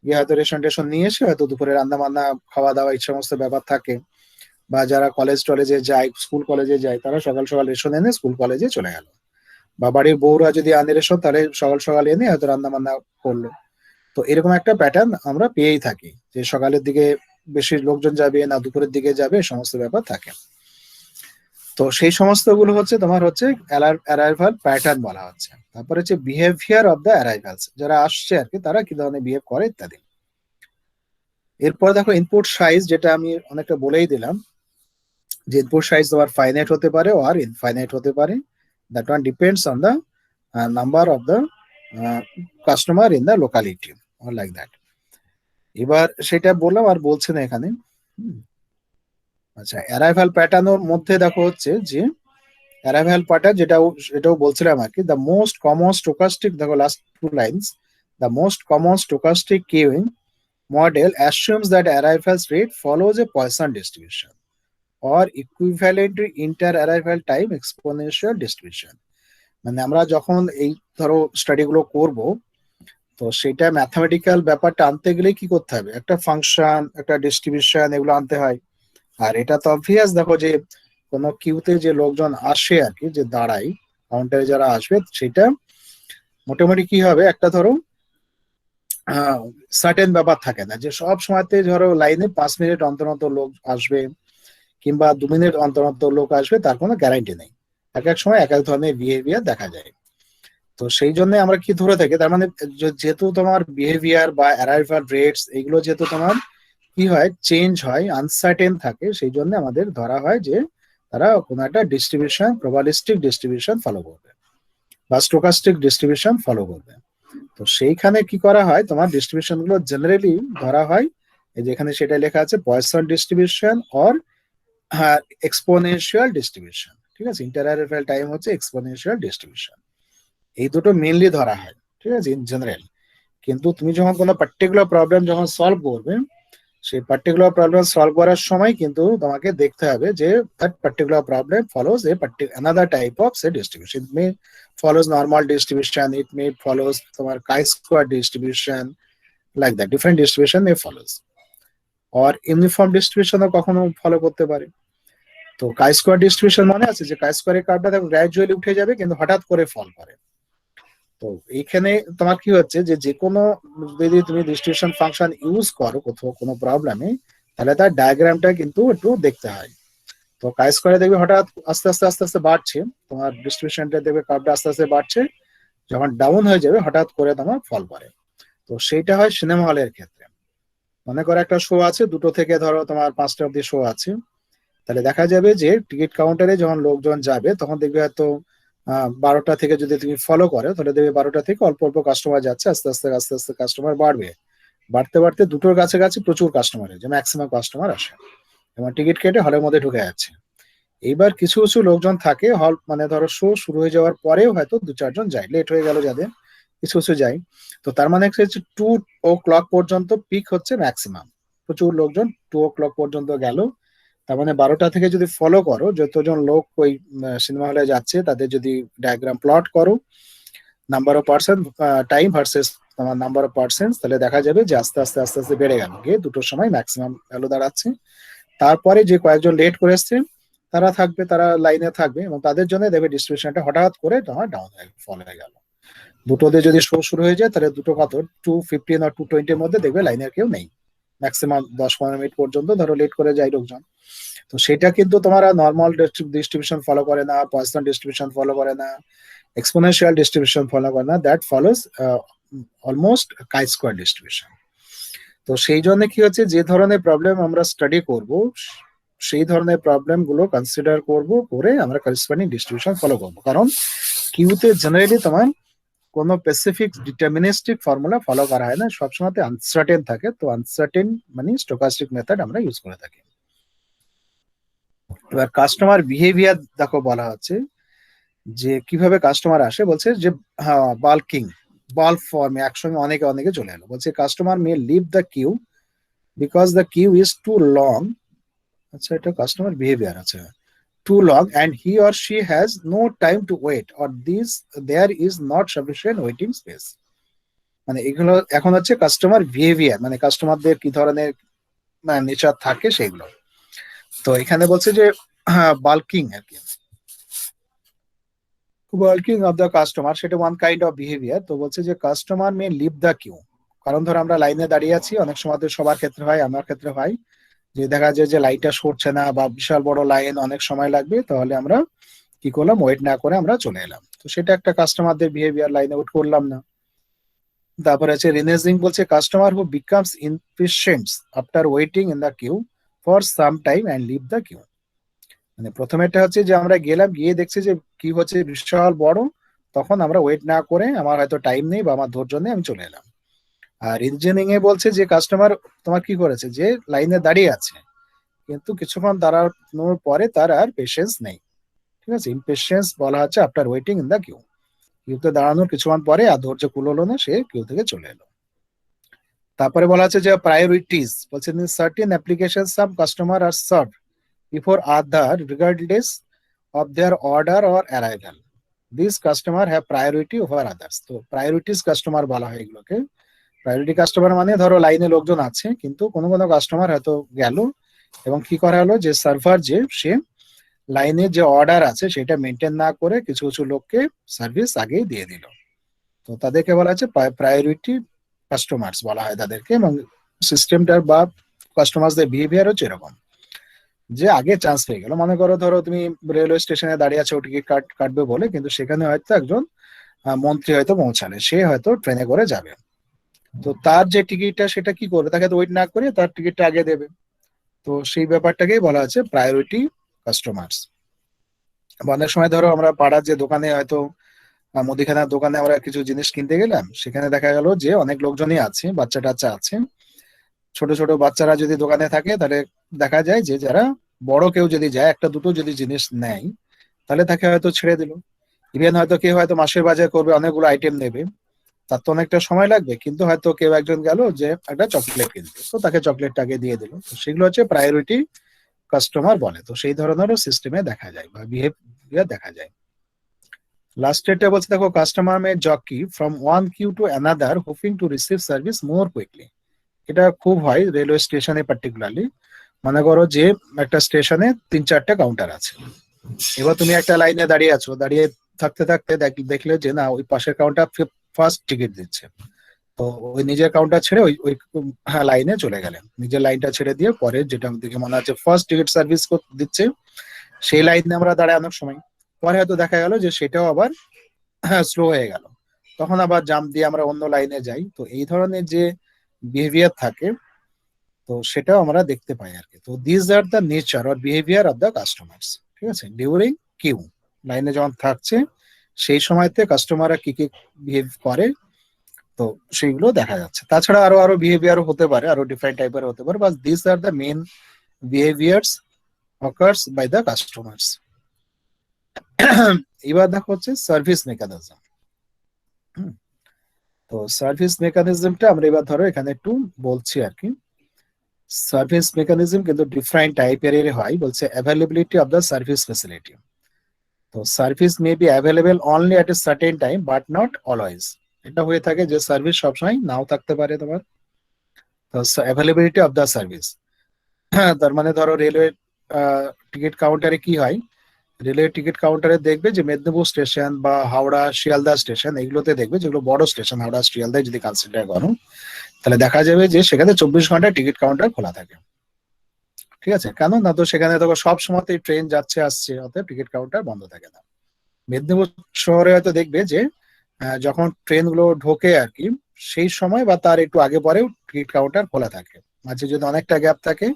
গিয়ে হয়তো রেশন টেশন নিয়ে এসে হয়তো দুপুরে রান্না বান্না খাওয়া দাওয়া এই সমস্ত ব্যাপার থাকে। বা যারা কলেজ টলেজে যায়, স্কুল কলেজে যায়, তারা সকাল সকাল রেশন এনে স্কুল কলেজে চলে গেল। বা বাড়ির বউরা যদি আনে রেশন, তাহলে সকাল সকাল এনে হয়তো রান্না বান্না করলো। তো এরকম একটা প্যাটার্ন আমরা পেয়েই থাকি, যে সকালের দিকে বেশি লোকজন যাবে না দুপুরের দিকে যাবে, সমস্ত ব্যাপার থাকে। তো সেই সমস্ত গুলো হচ্ছে তোমার হচ্ছে অ্যারাইভাল প্যাটার্ন বলা হচ্ছে। তারপরে হচ্ছে বিহেভিয়ার অফ দ্য অ্যারাইভালস, যারা আসছে আর কি তারা কি ধরনের বিহেভ করে ইত্যাদি। এরপর দেখো ইনপুট সাইজ, যেটা আমি অনেকটা বলেই দিলাম, যে ইনপুট সাইজ তোমার ফাইনাইট হতে পারে আর ইনফাইনাইট হতে পারে, that one depends on the number of the customer in the locality or like that. এবার সেটা বললাম আর বলছি না এখানে। আচ্ছা, অ্যারাইভাল প্যাটার্নের মধ্যে দেখো হচ্ছে যে অ্যারাইভাল প্যাটার্ন এটাও বলছিলাম আর কি, দ্য মোস্ট কমন স্টোকাস্টিক, দেখো last 2 lines, the most common stochastic queuing model assumes that arrivals rate follows a Poisson distribution or equivalent to inter-arrival time exponential distribution. মানে আমরা যখন এই ধরো স্টাডি গুলো করবো, তো সেটা ম্যাথমেটিক্যাল ব্যাপারটা আনতে গেলে কি করতে হবে, একটা ফাংশন, একটা ডিস্ট্রিবিউশন, এগুলো আনতে হয়। আর এটা তো অবভিয়াস, দেখো যে কোনো কিউতে যে লোকজন আসে আর কি, যে দাঁড়ায় কাউন্টারে যারা আসবে, সেটা মোটামুটি কি হবে, একটা ধরো সার্টেন ব্যাপার থাকে না যে সব সময়তে ধরো লাইনে 5 মিনিট অন্তর অন্তর লোক আসবে কিংবা 2 মিনিট অন্তর অন্তর লোক আসবে, তার কোনো গ্যারান্টি নেই। এক এক সময় এক এক ধরনের বিহেভিয়ার দেখা যায়। তো সেই জন্য আমরা কি ধরে থাকি, তার মানে যেহেতু তোমার বিহেভিয়ার বা অ্যারাইভাল রেটস এগুলো যেহেতু তোমার কি হয়, চেঞ্জ হয়, আনসার্টেন থাকে, সেই জন্য আমাদের ধরা হয় যে তারা কোনো একটা ডিস্ট্রিবিউশন, প্রবাবিলিস্টিক ডিস্ট্রিবিউশন ফলো করবে বা স্টোকাস্টিক ডিস্ট্রিবিউশন ফলো করবে। তো সেইখানে কি করা হয়, তোমার ডিস্ট্রিবিউশন গুলো জেনারেলি ধরা হয়, এই যেখানে সেটা লেখা আছে poison distribution or exponential distribution. ঠিক আছে, ইন্টারঅ্যারাইভাল টাইম হচ্ছে এক্সপোনেনশিয়াল ডিস্ট্রিবিউশন, এই দুটো মেইনলি ধরা হয়। ঠিক আছে, ইন জেনারেল। কিন্তু তুমি যখন কোনো পার্টিকুলার প্রবলেম যখন সলভ করবে, সেই পার্টিকুলার প্রবলেম সলভ করার সময় কিন্তু তোমাকে দেখতে হবে যে that particular problem follows A another type of say distribution. It may follows normal distribution, it may follows তোমার chi-square distribution, like that different distribution may follows, or uniform distribution ও কখনো follow করতে পারে। তো chi-square distribution মানে আছে যে chi-square এর কার্ভটা দেখো গ্র্যাজুয়ালি উঠে যাবে কিন্তু হঠাৎ করে ফল করে। তো এইখানে তোমার কি হচ্ছে যে কোনো যদি তুমি ডিস্ট্রিবিউশন ফাংশন ইউজ করো কোথাও কোনো প্রবলেমে, তাহলে তার ডায়াগ্রামটা কিন্তু একটু দেখতে হয়। তো কাজ করে দেখবে হঠাৎ আস্তে আস্তে আস্তে আস্তে বাড়ছে, তোমার ডিস্ট্রিবিউশনটা দেখবে কার্ভটা আস্তে আস্তে বাড়ছে, যখন ডাউন হয়ে যাবে হঠাৎ করে তোমার ফল করে। তো সেইটা হয় সিনেমা হলের ক্ষেত্রে। মনে করো একটা শো আছে, 2টো থেকে ধরো তোমার 5টা অব্দি শো আছে, তাহলে দেখা যাবে যে টিকিট কাউন্টারে যখন লোকজন যাবে তখন দেখবে হয়তো 12টা থেকে যদি তুমি ফলো করো, তাহলে দেখবে 12টা থেকে অল্প অল্প কাস্টমার যাচ্ছে, আস্তে আস্তে আস্তে আস্তে কাস্টমার বাড়বে, বাড়তে বাড়তে 2টোর কাছাকাছি প্রচুর কাস্টমার হয়েছে, ম্যাক্সিমাম কাস্টমার আসে এবং টিকিট কেটে হলের মধ্যে ঢুকে যাচ্ছে। এইবার কিছু কিছু লোকজন থাকে হল, মানে ধরো শো শুরু হয়ে যাওয়ার পরেও হয়তো 2-4 জন যায়, লেট হয়ে গেল যাদের, কিছু কিছু যায়। তো তার মানে হচ্ছে 2 o'clock পর্যন্ত পিক হচ্ছে ম্যাক্সিমাম, প্রচুর লোকজন 2 o'clock পর্যন্ত গেল। তার মানে 12টা থেকে যদি ফলো করো, যতজন লোক ওই সিনেমা হলে যাচ্ছে তাদের যদি ডায়াগ্রাম প্লট করো, number of person time versus তোমার নাম্বার অফ পার্সেন্ট, তাহলে দেখা যাবে যে আস্তে আস্তে আস্তে আস্তে বেড়ে গেল, গিয়ে দুটোর সময় ম্যাক্সিমাম ভ্যালু দাঁড়াচ্ছে। তারপরে যে কয়েকজন লেট করে এসছে তারা থাকবে, তারা লাইনে থাকবে, এবং তাদের জন্য দেখবে ডিস্ট্রিবিউশনটা হঠাৎ করে তোমার ডাউন হয়ে ফল হয়ে গেল। দুটোতে যদি শো শুরু হয়ে যায় তাহলে দুটো কত 2:15 আর 2:20 মধ্যে দেখবে লাইনের কেউ নেই, ম্যাক্সিমাম 10-15 মিনিট পর্যন্ত ধরো লেট করে যায় লোকজন। তো সেটা কিন্তু তোমার নর্মাল ডিস্ট্রিবিউশন ফলো করে না, পয়েসন ডিস্ট্রিবিউশন ফলো করে না, এক্সপোনেনশিয়াল ডিস্ট্রিবিউশন ফলো করে না, that follows almost chi square distribution. তো সেই জন্য কি হচ্ছে, যে ধরনের প্রবলেম আমরা স্টাডি করব সেই ধরনের প্রবলেম গুলো কনসিডার করব, করে আমরা করেসপন্ডিং ডিস্ট্রিবিউশন ফলো করব। কারণ কিউতে জেনারেলি তোমার কোনো স্পেসিফিক ডিটারমিনিস্টিক ফর্মুলা ফলো করা হয় না, সবসময় আনসার্টেন থাকে। তো আনসার্টেন মানে স্টোকাস্টিক মেথড আমরা ইউজ করে থাকি। এবার কাস্টমার বিহেভিয়ার দেখো বলা হচ্ছে যে কিভাবে কাস্টমার আসে, বলছে যে হ্যাঁ বাল্ক ফর্মে একসঙ্গে অনেকে অনেকে চলে এলো। বলছে customer may leave the queue because the queue is too long. আচ্ছা, এটা কাস্টমার বিহেভিয়ার আছে, too long and he or she has no time to wait or there is not sufficient waiting space। মানে এগুলো এখন হচ্ছে customer behaviour, মানে কাস্টমারদের কি ধরনের নেচার থাকে সেগুলো। তো এখানে বলছে যে বাল্কিং আর কি, বাল্কিং অফ দ্য কাস্টমার, সেটা ওয়ান কাইন্ড অফ বিহেভিয়ার। তো বলছে যে customer may leave the queue, কারণ ধরো আমরা লাইনে দাঁড়িয়ে আছি, অনেক সময় সবার ক্ষেত্রে হয়, আমার ক্ষেত্রে হয় যে দেখা যায় যে লাইটটা সরছে না বা বিশাল বড় লাইন, অনেক সময় লাগবে, তাহলে আমরা কি করলাম, ওয়েট না করে আমরা চলে এলাম। তো সেটা একটা কাস্টমারদের বিহেভিয়ার, লাইনে ওয়েট করলাম না। তারপরে আছে রিনেজিং, বলছে customer who becomes impatient after waiting in the queue for some time and leave the queue. মানে প্রথমেটা হচ্ছে যে আমরা গেলাম, গিয়ে দেখছি যে কি হচ্ছে বিশাল বড়, তখন আমরা ওয়েট না করে, আমার হয়তো টাইম নেই বা আমার ধৈর্য নেই, আমি চলে এলাম। আর রিজনিং এ বলছে যে কাস্টমার তোমার কি করেছে, যে লাইনে দাঁড়িয়ে আছে কিন্তু কিছুক্ষণ দাঁড়ানোর পরে তার আর পেশেন্স নেই। ঠিক আছে, ইমপেশেন্স বলা হচ্ছে after waiting in the queue, কিউতে দাঁড়ানোর কিছুক্ষণ পরে আর ধৈর্য কুলোলো না, সে কিউ থেকে চলে এলো। তারপরে বলা হচ্ছে যে প্রায়োরিটিস, বলছে certain application some customer are serve before other regardless of their order or arrival, this customer have priority over others. তো প্রায়োরিটিস কাস্টমার বলা হয় এগুলোকে। প্রায়োরিটি কাস্টমার মানে ধরো লাইনে লোকজন আছে, কিন্তু কোনো কোনো কাস্টমার হয়তো গেল এবং কি করা হলো, যে সার্ভার যে সে লাইনে যে অর্ডার আছে সেটা মেনটেন না করে কিছু কিছু লোককে সার্ভিস আগেই দিয়ে দিল। তো তাদেরকে বলা হচ্ছে প্রায়োরিটি কাস্টমার্স বলা হয় তাদেরকে। এবং সিস্টেমটার বা কাস্টমারদের বিহেভিয়ার হচ্ছে এরকম, যে আগে চান্স পেয়ে গেল। মনে করো ধরো তুমি রেলওয়ে স্টেশনে দাঁড়িয়ে আছো টিকিট কাটবে বলে, কিন্তু সেখানে হয়তো একজন মন্ত্রী হয়তো পৌঁছালে, সে হয়তো ট্রেনে করে যাবে। তো তার যে টিকিটটা সেটা কি করবে, তাকে তো ওয়েট না করে তার টিকিটটা আগে দেবে। তো সেই ব্যাপারটাকেই বলা হচ্ছে প্রায়োরিটি কাস্টমার্স। অনেক সময় ধরো আমরা পাড়ার যে দোকানে হয়তো মুদিখানার দোকানে আমরা কিছু জিনিস কিনতে গেলাম, সেখানে দেখা গেল যে অনেক লোকজনই আছে, বাচ্চা টাচ্চা আছে, ছোট ছোট বাচ্চারা যদি দোকানে থাকে তাহলে দেখা যায় যে যারা বড় কেউ যদি যায় একটা দুটো যদি জিনিস নেয় তাহলে তাকে হয়তো ছেড়ে দিল। ইভেন হয়তো কেউ হয়তো মাসের বাজার করবে, অনেকগুলো আইটেম নেবে, তার তো অনেকটা সময় লাগবে, কিন্তু হয়তো কেউ একজন গেল যে একটা চকলেট কিনতে, তো তাকে চকলেটটা আগে দিয়ে দিল। তো সেগুলো হচ্ছে প্রায়োরিটি কাস্টমার বলে। তো সেই ধরনেরও সিস্টেমে দেখা যায় বা বিহেভিয়ার দেখা যায়। লাস্ট এটা বলছে দেখো customer may jockey from one queue to another hoping to receive service more quickly. এটা খুব হয় রেলওয়ে স্টেশনে পার্টিকুলারলি। মনে করো যে একটা স্টেশনে 3-4টা কাউন্টার আছে, এবার তুমি একটা লাইনে দাঁড়িয়ে আছো, দাঁড়িয়ে থাকতে থাকতে দেখলে যে না ওই পাশের কাউন্টার ফার্স্ট টিকিট দিচ্ছে, তো ওই নিজের কাউন্টার ছেড়ে ওই ওই লাইনে চলে গেলেন, নিজের লাইনটা ছেড়ে দিয়ে পরে যেটা দিকে মনে হচ্ছে ফার্স্ট টিকিট সার্ভিস দিচ্ছে সেই লাইনে আমরা দাঁড়ায় অনেক সময়, পরে হয়তো দেখা গেল যে সেটাও আবার স্লো হয়ে গেল, তখন আবার জাম্প দিয়ে আমরা অন্য লাইনে যাই। তো এই ধরনের যে বিহেভিয়ার থাকে তো সেটাও আমরা দেখতে পাই আর কি। তো this are the nature or behaviour of the customers. ঠিক আছে, ডিউরিং কিউ, লাইনে যখন থাকছে সেই সময়তে কাস্টমাররা কি কি বিহেভ করে, তো সেইগুলো দেখা যাচ্ছে। তাছাড়া আরো আরো বিহেভিয়ার হতে পারে, আরো ডিফারেন্ট টাইপের হতে পারে, but this are the main behaviours occurs by the customers. এবার দেখো হচ্ছে সার্ভিস মেকানিজম। তো সার্ভিস মেকানিজমটা আমরা এবার ধরো এখানে একটু বলছি আর কি। সার্ভিস মেকানিজম কিন্তু ডিফারেন্ট টাইপের হয়। বলছে availability of the service facility. তো service may be available only at a certain time but not always. এটা হয়ে থাকে যে সার্ভিস সবসময় নাও থাকতে পারে তোমার, অ্যাভেলেবিলিটি অফ দ্য সার্ভিস। তার মানে ধরো রেলওয়ে টিকিট কাউন্টারে কি হয়, রেলওয়ে টিকিট কাউন্টারে দেখবে যে মেদিনীপুর স্টেশন বা হাওড়া শিয়ালদা স্টেশন এগুলোতে দেখবে, যেগুলো বড় স্টেশন হাওড়া শিয়ালদায় যদি কনসিডার করো, তাহলে দেখা যাবে যে সেখানে 24 ঘন্টা টিকিট কাউন্টার খোলা থাকে। ঠিক আছে, কেন না, তো সেখানে দেখো সব সময়তেই ট্রেন যাচ্ছে আসছে, অতএব টিকিট কাউন্টার বন্ধ থাকে না। মেদিনীপুর শহরে হয়তো দেখবে যে যখন ট্রেন গুলো ঢোকে আর কি, সেই সময় বা তার একটু আগে পরেও টিকিট কাউন্টার খোলা থাকে। মাঝে যদি অনেকটা গ্যাপ থাকে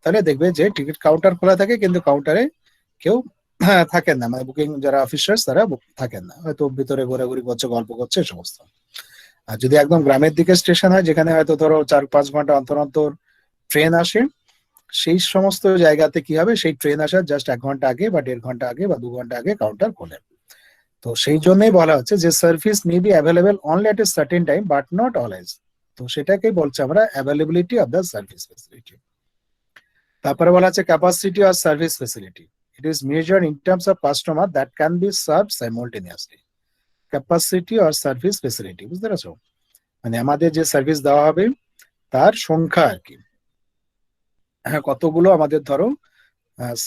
তাহলে দেখবে যে টিকিট কাউন্টার খোলা থাকে কিন্তু কাউন্টারে কেউ থাকেন না, মানে বুকিং যারা অফিসার্স তারা থাকেন না, হয়তো ভিতরে ঘোরাঘুরি করছে, গল্প করছে, এই সমস্ত। আর যদি একদম গ্রামের দিকে স্টেশন হয়, যেখানে হয়তো ধরো 4-5 ঘন্টা অন্তর অন্তর ট্রেন আসে, সেই সমস্ত জায়গাতে কি হবে, সেই ট্রেন আসার জাস্ট 1 ঘন্টা আগে বা 1.5 ঘন্টা আগে বা 2 ঘন্টা আগে কাউন্টার খোলে। তো সেই জন্যই বলা হচ্ছে যে service may be available only at A certain time but not always. তো সেটাকেই বলছে আমরা availability of the service facility. তারপরে বলা আছে capacity of service facility, it is measured in terms of customer that can be serve সাইমultaneously। Capacity or service facility, বুঝতে পারছো, মানে আমাদের যে সার্ভিস দেওয়া হবে তার সংখ্যা আর কি। কতগুলো আমাদের ধরো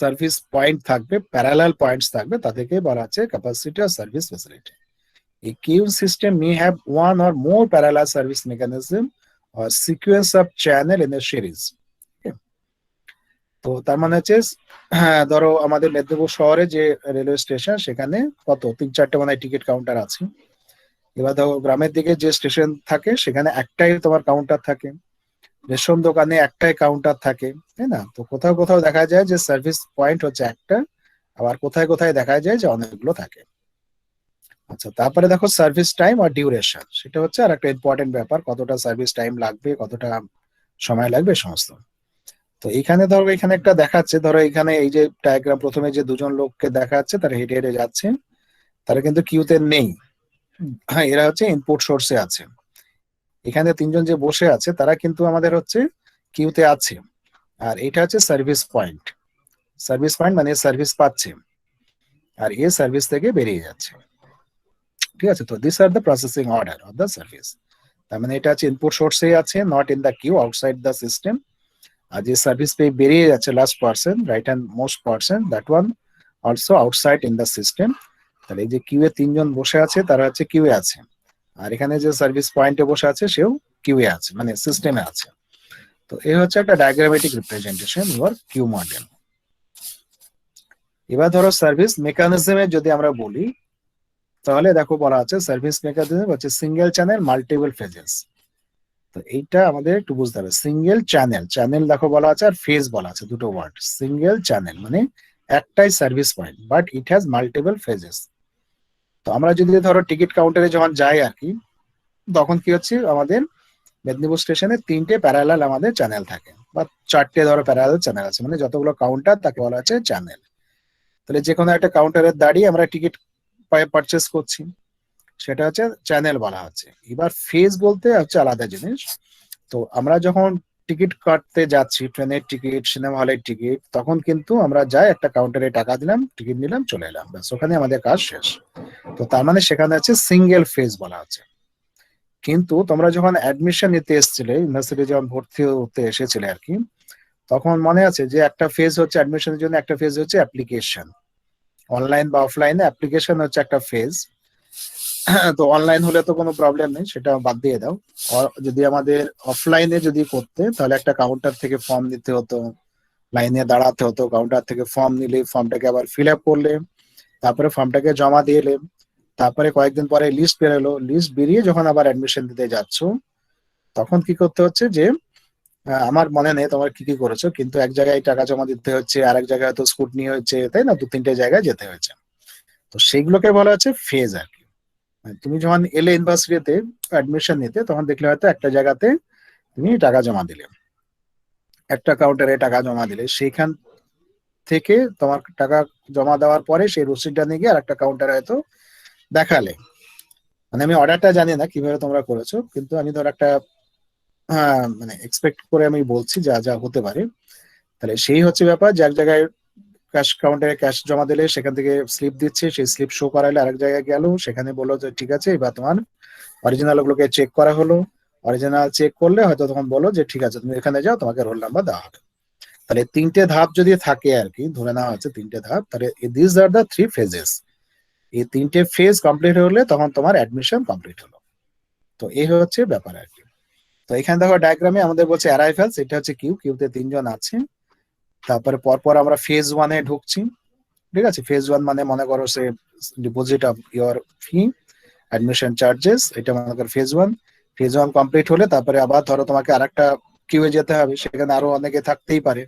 সার্ভিস পয়েন্ট থাকবে, প্যারালাল পয়েন্টস থাকবে, তাদেরকে বলা আছে capacity or service facility. A queue system may have one or more parallel service mechanism or sequence of channel in a series. Okay? তো তার মানে হচ্ছে ধরো আমাদের মেদিনীপুর শহরে যে রেলওয়ে স্টেশন, সেখানে কত 3-4টে মানে টিকিট কাউন্টার আছে। এবার ধরো গ্রামের দিকে যে স্টেশন থাকে সেখানে একটাই তোমার কাউন্টার থাকে, রেশন দোকানে একটাই কাউন্টার থাকে, তাই না? তো কোথাও কোথাও দেখা যায় যে সার্ভিস পয়েন্ট হচ্ছে একটা, আবার কোথায় কোথায় দেখা যায় যে অনেকগুলো থাকে। আচ্ছা, তারপরে দেখো সার্ভিস টাইম আর ডিউরেশন, সেটা হচ্ছে আর একটা ইম্পর্টেন্ট ব্যাপার, কতটা সার্ভিস টাইম লাগবে, কতটা সময় লাগবে সমস্ত। তো এখানে ধরো এখানে একটা দেখাচ্ছে, ধরো এখানে এই যে ডায়াগ্রাম, প্রথমে যে দুজন লোককে দেখাচ্ছে তারা হেঁটে হেঁটে যাচ্ছে, তারা কিন্তু কিউতে নেই। হ্যাঁ, এরা হচ্ছে ইনপুট সোর্সে আছে। এখানে তিনজন যে বসে আছে তারা কিন্তু আমাদের হচ্ছে কিউতে আছে। আর এটা হচ্ছে সার্ভিস পয়েন্ট, সার্ভিস পয়েন্ট মানে সার্ভিস পাচ্ছে আর এ সার্ভিস থেকে বেরিয়ে যাচ্ছে। ঠিক আছে, তো this are the processing order of the service. তার মানে এটা হচ্ছে ইনপুট সোর্সে আছে, not in the queue outside the system. আর যে সার্ভিস পেয়ে বেরিয়ে যাচ্ছে last person, right hand most person, that one also outside in the system. তাহলে এই যে কিউ এ তিনজন বসে আছে তারা হচ্ছে কিউ এ আছে, আর এখানে যে সার্ভিস পয়েন্টে বসে আছে সেও কিউ এ আছে, মানে সিস্টেমে আছে। তো এই হচ্ছে একটা ডায়াগ্রামেটিক রিপ্রেজেন্টেশন ইউর কিউ মডেল। এবার ধরো সার্ভিস মেকানিজমে যদি আমরা বলি, তাহলে দেখো বলা আছে সার্ভিস মেকানিজম হচ্ছে সিঙ্গেল চ্যানেল মাল্টিপল ফেজেস। তো এইটা আমাদের একটু বুঝতে হবে। সিঙ্গেল চ্যানেল, চ্যানেল দেখো বলা আছে, আর ফেজ বলা আছে, দুটো ওয়ার্ড। সিঙ্গেল চ্যানেল মানে একটাই service point but it has multiple phases. তো আমরা যদি ধরো টিকিট কাউন্টারে যখন যাই আর কি, তখন কি হচ্ছে, আমাদের মেদিনীপুর স্টেশনে 3টে প্যারালাল আমাদের চ্যানেল থাকে, বা 4টে ধরো প্যারালাল চ্যানেল আছে, মানে যতগুলো কাউন্টার তাকে বলা আছে চ্যানেল। তাহলে যে কোনো একটা কাউন্টারে দাঁড়িয়ে আমরা টিকিট পারচেস করছি, সেটা হচ্ছে চ্যানেল বলা হচ্ছে। এবার ফেজ বলতে হচ্ছে আলাদা জিনিস। তো আমরা যখন টিকিট কাটতে যাচ্ছি, ট্রেনের টিকিট, সিনেমা হলের টিকিট, তখন কিন্তু আমরা যাই একটা কাউন্টারে টাকা দিলাম, টিকিট নিলাম, চলে এলাম, ব্যাস ওখানে আমাদের কাজ শেষ। তো তার মানে সেখানে হচ্ছে সিঙ্গেল ফেজ বলা হচ্ছে। কিন্তু তোমরা যখন অ্যাডমিশন নিতে এসেছিলে, ইউনিভার্সিটি যখন ভর্তি হতে এসেছিলে আর কি, তখন মনে আছে যে একটা ফেজ হচ্ছে অ্যাডমিশনের জন্য, একটা ফেজ হচ্ছে অ্যাপ্লিকেশন, অনলাইন বা অফলাইনে। অ্যাপ্লিকেশন হচ্ছে একটা ফেজ। তো অনলাইন হলে তো কোনো প্রবলেম নেই, সেটা বাদ দিয়ে দাও। যদি আমাদের অফলাইনে যদি করতে, তাহলে একটা কাউন্টার থেকে ফর্ম নিতে হতো, লাইনে দাঁড়াতে হতো, কাউন্টার থেকে ফর্ম নিলে ফর্মটাকে আবার ফিল আপ করলে, তারপরে ফর্মটাকে জমা দিয়ে এলে, তারপরে কয়েকদিন পরে লিস্ট বেরোলো, লিস্ট বেরিয়ে যখন আবার অ্যাডমিশন দিতে যাচ্ছ, তখন কি করতে হচ্ছে যে আমার মনে নেই তোমার কি কি করেছো, কিন্তু এক জায়গায় টাকা জমা দিতে হচ্ছে, আরেক জায়গায় হয়তো স্কুটনি হয়েছে, তাই না, 2-3টে জায়গায় যেতে হয়েছে। তো সেইগুলোকে বলা হচ্ছে ফেজ আর কি। তুমি যখন এলে ইউনিভার্সিটিতে অ্যাডমিশন নিতে, তখন দেখলে হয়তো একটা জায়গাতে তুমি টাকা জমা দিলে, একটা কাউন্টারে টাকা জমা দিলে, সেইখান থেকে তোমার টাকা জমা দেওয়ার পরে সেই রসিদটা নিয়ে গিয়ে আর একটা কাউন্টারে হয়তো দেখালে। মানে আমি অর্ডারটা জানি না কিভাবে তোমরা করেছো, কিন্তু আমি ধর একটা মানে এক্সপেক্ট করে আমি বলছি যা যা হতে পারে। তাহলে সেই হচ্ছে ব্যাপার, যে এক জায়গায় ক্যাশ কাউন্টারে ক্যাশ জমা দিলে, সেখান থেকে স্লিপ দিচ্ছে, সেই স্লিপ শো করাইলে আরেক জায়গায় গেল, সেখানে বললো যে ঠিক আছে এবার তোমার অরিজিনাল গুলোকে চেক করা হলো, অরিজিনাল চেক করলে হয়তো তখন বলো যে ঠিক আছে তুমি এখানে যাও, তোমাকে রোল নাম্বার দেওয়া হবে। তাহলে তিনটে ধাপ যদি থাকে আর কি, ধরে নেওয়া হচ্ছে তিনটে ধাপ, তাহলে this are the three phases. এই তিনটে ফেজ কমপ্লিট হলে তখন তোমার অ্যাডমিশন কমপ্লিট হলো। তো এই হচ্ছে ব্যাপার আর কি। তো এখানে দেখো ডায়াগ্রামে আমাদের বলছে অ্যারাইভেলস, এটা হচ্ছে কিউ, কিউতে তিনজন আছে। তারপরে পরপর আমরা ফেজ ওয়ানে ঢুকছি, ঠিক আছে। ফেজ ওয়ান মানে মনে করো say deposit of your fee, admission charges, এটা মনে করো phase one. Phase one complete হলে তারপরে আবার ধরো তোমাকে আরেকটা কিউয়ে যেতে হবে, সেখানে আরো অনেকে থাকতেই পারে।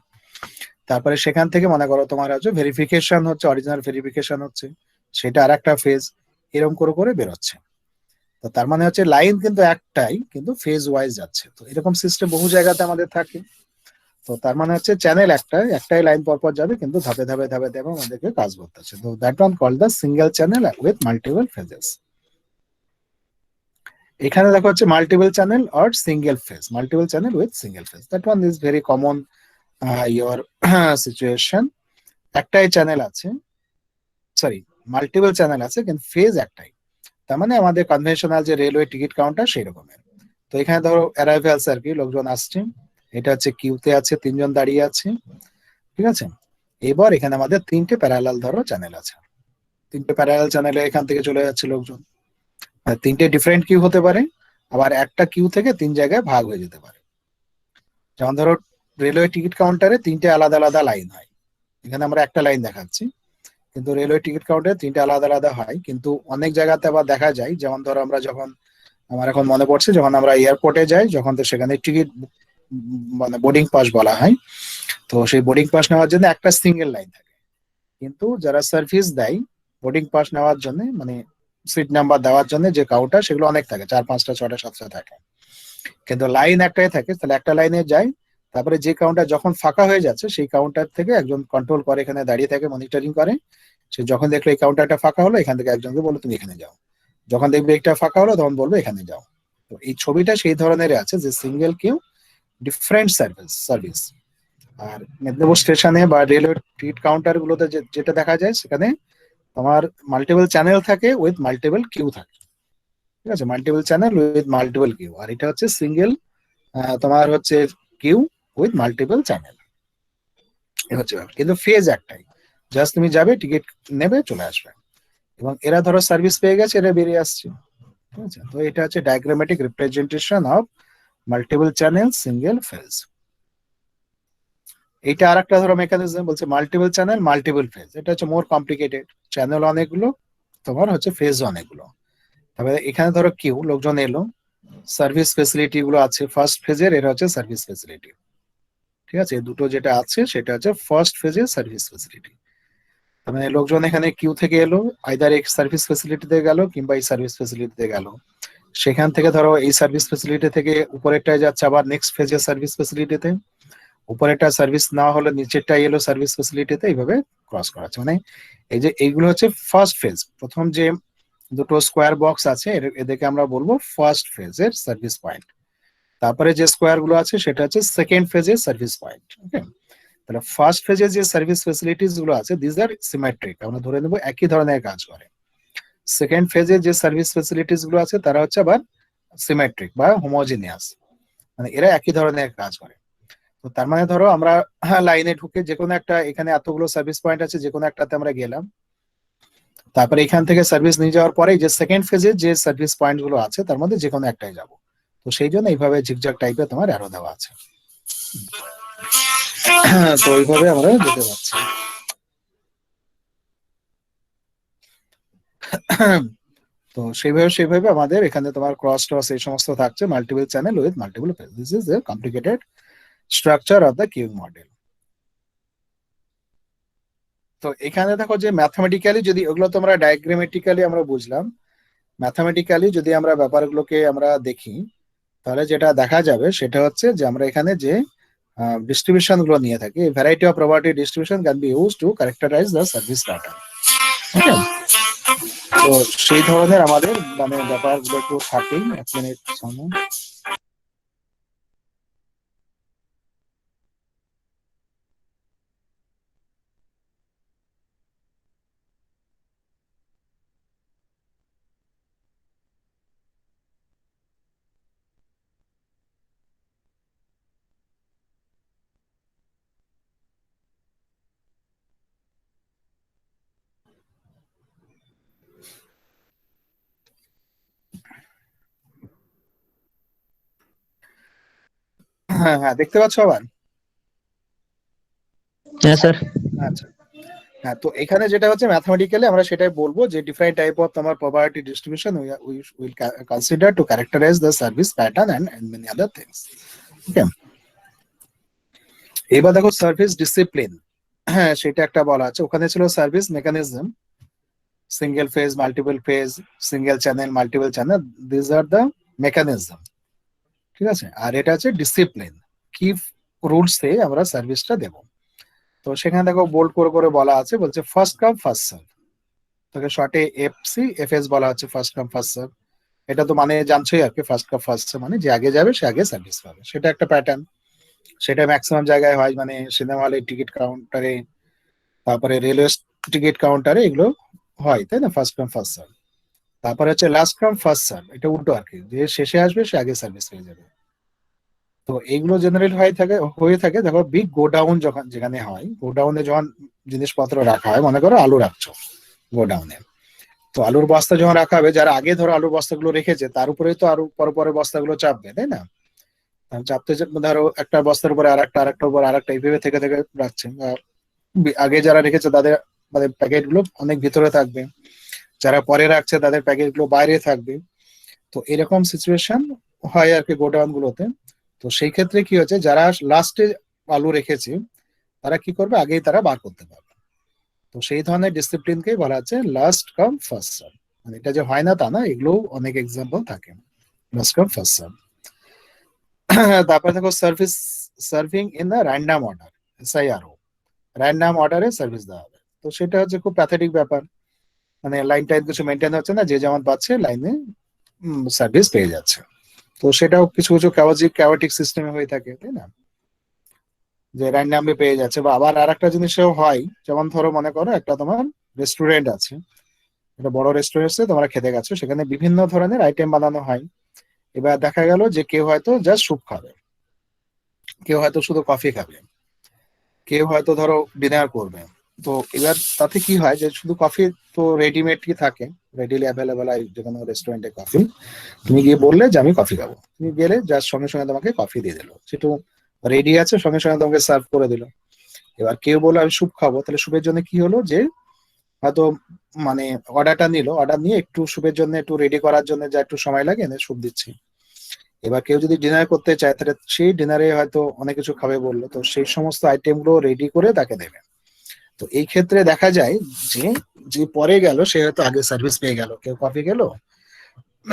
তারপরে সেখান থেকে মনে করো তোমার হচ্ছে ভেরিফিকেশন হচ্ছে, অরিজিনাল ভেরিফিকেশন হচ্ছে, সেটা আর একটা ফেজ, এরকম করে করে বেরোচ্ছে। তো তার মানে হচ্ছে লাইন কিন্তু একটাই, কিন্তু ফেজ ওয়াইজ যাচ্ছে। তো এরকম সিস্টেম বহু জায়গাতে আমাদের থাকে। তো তার মানে হচ্ছে চ্যানেল একটাই লাইন পরপর যাবে, কিন্তু ধাপে ধাপে ধাপে ধাপে আমাদেরকে কাজ করতে হচ্ছে। তো that one called the single channel with multiple phases. এখানে দেখো হচ্ছে multiple channel or single phase, multiple channel with single phase, that one is very common your situation. একটাই চ্যানেল আছে, সরি মাল্টিপল চ্যানেল আছে কিন্তু ফেজ একটাই। তার মানে আমাদের কনভেনশনাল যে রেলওয়ে টিকিট কাউন্টার সেই রকমের। তো এখানে ধরো অ্যারাইভেলস আর কি, লোকজন আসছে, এটা হচ্ছে কিউতে আছে, তিনজন দাঁড়িয়ে আছে, ঠিক আছে। এবার এখানে আমাদের তিনটে প্যারালাল ধরো চ্যানেল আছে, তিনটে প্যারালাল চ্যানেলে এখান থেকে চলে যাচ্ছে লোকজন। আর তিনটে ডিফারেন্ট কিউ হতে পারে, আবার একটা কিউ থেকে তিন জায়গায় ভাগ হয়ে যেতে পারে। যেমন ধরো রেলওয়ে টিকিট কাউন্টারে তিনটে আলাদা আলাদা লাইন হয়, এখানে আমরা একটা লাইন দেখাচ্ছি, কিন্তু রেলওয়ে টিকিট কাউন্টারে তিনটে আলাদা আলাদা হয়। কিন্তু অনেক জায়গাতে আবার দেখা যায়, যেমন ধরো আমরা যখন, আমার এখন মনে পড়ছে, যখন আমরা এয়ারপোর্টে যাই, যখন তো সেখানে টিকিট মানে বোর্ডিং পাস বলা হয়, তো সেই বোর্ডিং পাস নেওয়ার জন্য একটা সিঙ্গেল লাইন থাকে। কিন্তু যারা সার্ভিস দেয় বোর্ডিং পাস নেওয়ার জন্য, মানে সিট নাম্বার দেওয়ার জন্য যে কাউন্টার, সেগুলো অনেক থাকে, 4, 5টা, 6টা, 7টা থাকে, কিন্তু লাইন একটাই থাকে। তাহলে একটা লাইনে যায়, তারপরে যে কাউন্টার যখন ফাঁকা হয়ে যাচ্ছে, সেই কাউন্টার থেকে একজন কন্ট্রোল করে, এখানে দাঁড়িয়ে থাকে, মনিটরিং করে। সে যখন দেখলো এই কাউন্টারটা ফাঁকা হলো, এখান থেকে একজনকে বললো তুমি এখানে যাও, যখন দেখবে একটা ফাঁকা হলো তখন বলবো এখানে যাও। তো এই ছবিটা সেই ধরনের আছে, যে সিঙ্গেল কিউ ডিফারেন্ট সার্ভিস। আর মেদিনীপুর স্টেশনে বা রেলওয়ে টিকিট কাউন্টার গুলোতে যেটা দেখা যায়, সেখানে তোমার মাল্টিপল চ্যানেল থাকে উইথ মাল্টিপল কিউ থাকে, ঠিক আছে, multiple channel with multiple queue. আর এটা হচ্ছে সিঙ্গেল তোমার হচ্ছে কিউ উইথ মাল্টিপল চ্যানেল, এ হচ্ছে ব্যাপার। কিন্তু ফেজ একটাই, জাস্ট তুমি যাবে, টিকিট নেবে, চলে আসবে। এবং এরা ধরো সার্ভিস পেয়ে গেছে, এরা বেরিয়ে আসছে, ঠিক আছে। তো এটা হচ্ছে diagrammatic representation of multiple channel single phase. এটা আর একটা ধরো মেকানিজম, বলছে মাল্টিপল চ্যানেল মাল্টিপল ফেজ, এটা হচ্ছে মোর কমপ্লিকেটেড, চ্যানেল অনেকগুলো, তোমার হচ্ছে ফেজ অনেকগুলো। তবে এখানে ধরো কিউ, লোকজন এলো, সার্ভিস ফেসিলিটি গুলো আছে ফার্স্ট ফেজের, এটা হচ্ছে সার্ভিস ফেসিলিটি, ঠিক আছে। দুটো যেটা আছে সেটা হচ্ছে ফার্স্ট ফেজের সার্ভিস ফেসিলিটি। তার মানে লোকজন এখানে কিউ থেকে এলো, আইদার এই সার্ভিস ফেসিলিটিতে গেল কিংবা এই সার্ভিস ফেসিলিটিতে গেল। সেখান থেকে ধরো এই সার্ভিস ফেসিলিটি থেকে উপরেরটায় যাচ্ছে আবার নেক্সট ফেজের সার্ভিস ফেসিলিটিতে, উপরেরটা সার্ভিস না হলে নিচেরটা এলো সার্ভিস ফেসিলিটিতে, এইভাবে ক্রস করাচ্ছে। মানে এই যে এইগুলো হচ্ছে ফার্স্ট ফেজ, প্রথম যে দুটো স্কোয়ার বক্স আছে এদেরকে আমরা বলবো ফার্স্ট ফেজের সার্ভিস পয়েন্ট। তারপরে যে স্কোয়ার গুলো আছে সেটা হচ্ছে সেকেন্ড ফেজের সার্ভিস পয়েন্ট, ওকে। তাহলে ফার্স্ট ফেজে যে সার্ভিস ফেসিলিটিস গুলো আছে, দিস আর সিমেট্রিক, আমরা ধরে নেবো একই ধরনের কাজ করে। সেকেন্ড ফেজে যে সার্ভিস ফেসিলিটিস গুলো আছে, তারা হচ্ছে আবার সিমেট্রিক বা হোমোজিনিয়াস, মানে এরা একই ধরনের কাজ করে। তো তার মানে ধরো আমরা লাইনে ঢুকে যে কোনো একটা, এখানে এতগুলো সার্ভিস পয়েন্ট আছে, যে কোনো একটাতে আমরা গেলাম, তারপরে এখান থেকে সার্ভিস নিয়ে যাওয়ার পরে যে সেকেন্ড ফেজে যে সার্ভিস পয়েন্ট গুলো আছে, তার মধ্যে যে কোনো একটাই যাবো। তো সেই জন্য এইভাবে ঝিকঝাক টাইপের তোমার অ্যারো দেওয়া আছে। তো এইভাবে আমরা যেতে পারছি। তো সেইভাবে আমাদের এখানে তোমার ক্রস টস এই সমস্ত থাকছে, multiple channel with multiple phase, this is a complicated structure of the queueing model. তো এখানে দেখো যে ম্যাথমেটিক্যালি যদি ওগুলো তোমরা ডায়াগ্রামেটিক্যালি আমরা বুঝলাম, ম্যাথমেটিক্যালি যদি আমরা ব্যাপারগুলোকে আমরা দেখি, তাহলে যেটা দেখা যাবে সেটা হচ্ছে যে আমরা এখানে যে ডিস্ট্রিবিউশন গুলো নিয়ে থাকি, variety of property distribution can be use to characterize the service data, okay. তো সেই ধরনের আমাদের মানে ব্যাপারগুলো একটু থাকেই। 1 মিনিট সময়। হ্যাঁ হ্যাঁ, দেখতে পাচ্ছ আবার? হ্যাঁ স্যার। আচ্ছা, হ্যাঁ, তো এখানে যেটা হচ্ছে ম্যাথমেটিক্যালি আমরা সেটাই বলবো যে ডিফারেন্ট টাইপ অফ তোমার probability distribution we will consider to characterize the service pattern and many other things. Okay, এবার দেখো সার্ভিস ডিসিপ্লিন, হ্যাঁ সেটা একটা বলা আছে। ওখানে ছিল service mechanism, single phase, multiple phase, single channel, multiple channel, this are the mechanism, ঠিক আছে। আর এটা হচ্ছে ডিসিপ্লিন, কি রুলস এ আমরা সার্ভিসটা দেব। তো সেখানে দেখো বোল্ড করে করে বলা আছে, বলছে ফার্স্ট কাম ফার্স্ট সার্ভ, তাকে শর্টে এফএস বলা হচ্ছে, ফার্স্ট কাম ফার্স্ট সার্ভ। এটা তো মানে জানছোই আর কি, ফার্স্ট কাম ফার্স্ট সার্ভ মানে যে আগে যাবে সে আগে সার্ভিস পাবে, সেটা একটা প্যাটার্ন। সেটা ম্যাক্সিমাম জায়গায় হয়, মানে সিনেমা হলে, টিকিট কাউন্টারে, তারপরে রেলওয়ে টিকিট কাউন্টারে এগুলো হয়, তাই না, ফার্স্ট কাম ফার্স্ট সার্ভ। তারপরে হচ্ছে লাস্ট কাম ফার্স্ট সার্ভ, এটা উল্টো আর কি, যে শেষে আসবে সে আগে সার্ভিস পেয়ে যাবে। তো এইগুলো জেনারেল হয়ে থাকে দেখো বিগ গোডাউন যখন যেখানে হয়, গোডাউনে যখন জিনিসপত্র রাখা হয়, মনে করো আলু রাখছো গোডাউনে, তো আলুর বস্তা যখন রাখা হবে, যারা আগে ধরো আলুর বস্তাগুলো রেখেছে তার উপরেই তো আরো পরে পরে বস্তাগুলো চাপবে, তাই না। আর চাপতে চাপতে ধরো একটা বস্তার উপরে আরেকটা, আরেকটার উপর আরেকটা, এইভাবে থেকে থেকে রাখছে। আগে যারা রেখেছে তাদের মানে প্যাকেট গুলো অনেক ভিতরে থাকবে, যারা পরে রাখছে তাদের প্যাকেট গুলো বাইরে থাকবে। তো এরকম সিচুয়েশন হয় আর কি গোডাউন গুলোতে। তো সেই ক্ষেত্রে কি হচ্ছে, যারা লাস্টে আলু রেখেছে তারা কি করবে, আগেই তারা বার করতে পারবে। তো সেই ধরনের ডিসিপ্লিনকেই বলা হচ্ছে লাস্ট কাম ফার্স্ট সার্ভ। মানে এটা যে হয় না তা না, এগুলো অনেক এক্সাম্পল থাকে, লাস্ট কাম ফার্স্ট সার্ভ। তারপরে দেখো service serving in the random order, SIRO, random অর্ডারে সার্ভিস দেওয়া হবে। তো সেটা হচ্ছে খুব প্যাথেটিক ব্যাপার, মানে লাইন টাইন কিছু মেনটেন হচ্ছে না, যে যেমন পাচ্ছে লাইনে সার্ভিস পেয়ে যাচ্ছে। তো সেটাও কিছু কিছু ক্যাওটিক সিস্টেমে হয়ে থাকে, তাই না, যে র্যান্ডামলি পেয়ে যাচ্ছে। বা আবার আর একটা জিনিসও হয়, যেমন ধরো মনে করো একটা তোমার রেস্টুরেন্ট আছে, একটা বড় রেস্টুরেন্টে তোমরা খেতে গেছো, সেখানে বিভিন্ন ধরনের আইটেম বানানো হয়। এবার দেখা গেল যে কেউ হয়তো জাস্ট স্যুপ খাবে, কেউ হয়তো শুধু কফি খাবে, কেউ হয়তো ধরো ডিনার করবে। তো এবার তাতে কি হয় যে শুধু কফি তো রেডিমেড কি থাকে, রেডিলি অ্যাভেলেবেল হয় যে কোনো রেস্টুরেন্টে কফি। তুমি গিয়ে বললে যে আমি কফি খাবো, তুমি গেলে জাস্ট সঙ্গে সঙ্গে তোমাকে কফি দিয়ে দিল, সেটা রেডি আছে, সঙ্গে সঙ্গে তোমাকে সার্ভ করে দিল। এবার কেউ বললো আমি স্যুপ খাবো, তাহলে স্যুপের জন্য কি হলো, যে হয়তো মানে অর্ডারটা নিল, অর্ডার নিয়ে একটু স্যুপের জন্য একটু রেডি করার জন্য যা একটু সময় লাগে, এনে স্যুপ দিচ্ছি। এবার কেউ যদি ডিনার করতে চায়, তাহলে সেই ডিনারে হয়তো অনেক কিছু খাবে বললো, তো সেই সমস্ত আইটেম গুলো রেডি করে তাকে দেবে। তো এই ক্ষেত্রে দেখা যায় যে যে পরে গেল সে হয়তো আগে সার্ভিস পেয়ে গেল, কেউ কফি গেল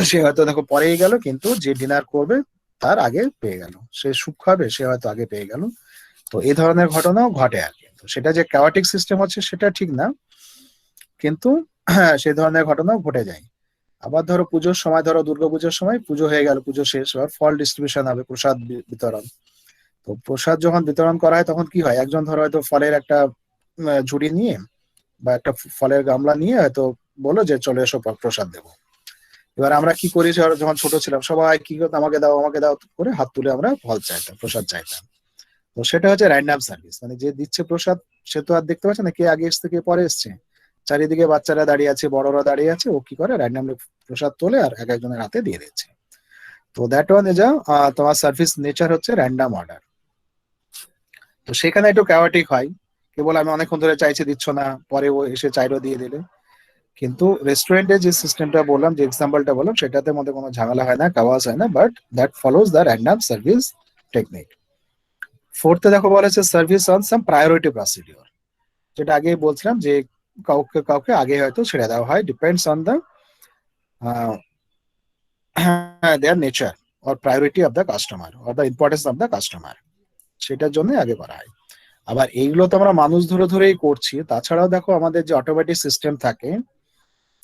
সে হয়তো দেখো পরেই গেল, কিন্তু যে ডিনার করবে তার আগে পেয়ে গেল, সে স্যুপ খাবে সে হয়তো আগে পেয়ে গেল। তো এই ধরনের ঘটনাও ঘটে আর কি। তো সেটা যে ক্যাওটিক সিস্টেম হচ্ছে সেটা ঠিক না, কিন্তু হ্যাঁ সেই ধরনের ঘটনাও ঘটে যায়। আবার ধরো পুজোর সময়, ধরো দুর্গাপুজোর সময় পুজো হয়ে গেল, পুজো শেষ, এবার ফল ডিস্ট্রিবিউশন হবে, প্রসাদ বিতরণ। তো প্রসাদ যখন বিতরণ করা হয় তখন কি হয়, একজন ধরো হয়তো ফলের একটা ঝুড়ি নিয়ে বা একটা ফলের গামলা নিয়ে হয়তো বলো যে চলে এসো প্রসাদ দেবো। এবার আমরা কি করি, যখন ছোট ছিলাম সবাই কি করতো, আমাকে দাও আমাকে দাও করে হাত তুলে আমরা ফল চাইতাম, প্রসাদ চাইতাম। তো সেটা হচ্ছে র্যান্ডাম সার্ভিস, মানে যে দিচ্ছে প্রসাদ সে তো আর দেখতে পাচ্ছে না কে আগে এসছে কে পরে এসছে, চারিদিকে বাচ্চারা দাঁড়িয়ে আছে, বড়রা দাঁড়িয়ে আছে, ও কি করে র্যান্ডামলি প্রসাদ তোলে আর এক একজনের হাতে দিয়ে দিচ্ছে। তো দ্যাট ওয়ান ইজ তোমার সার্ভিস নেচার হচ্ছে র্যান্ডাম অর্ডার। তো সেখানে একটু ক্যাওটিক হয়, কেবল আমি অনেকক্ষণ ধরে চাইছি দিচ্ছ না, পরে ও এসে চাইরো দিয়ে দিলে। কিন্তু রেস্টুরেন্টে যে সিস্টেমটা বললাম, যে এক্সাম্পলটা বললাম, সেটাতে মধ্যে কোনো ঝামেলা হয় না, কাওয়াজ হয় না, but that follows the random service technique. ফোর্থে দেখো বলা হচ্ছে service on some priority procedure, যেটা আগে বলছিলাম যে কাউকে কাউকে আগে হয়তো ছেড়ে দেওয়া হয়, depends on the there nature or priority of the customer or the importance of the customer, সেটার জন্য আগে করা হয়। আবার এইগুলো তো আমরা মানুষ ধরে ধরেই করছি, তাছাড়াও দেখো আমাদের যে অটোমেটিক সিস্টেম থাকে,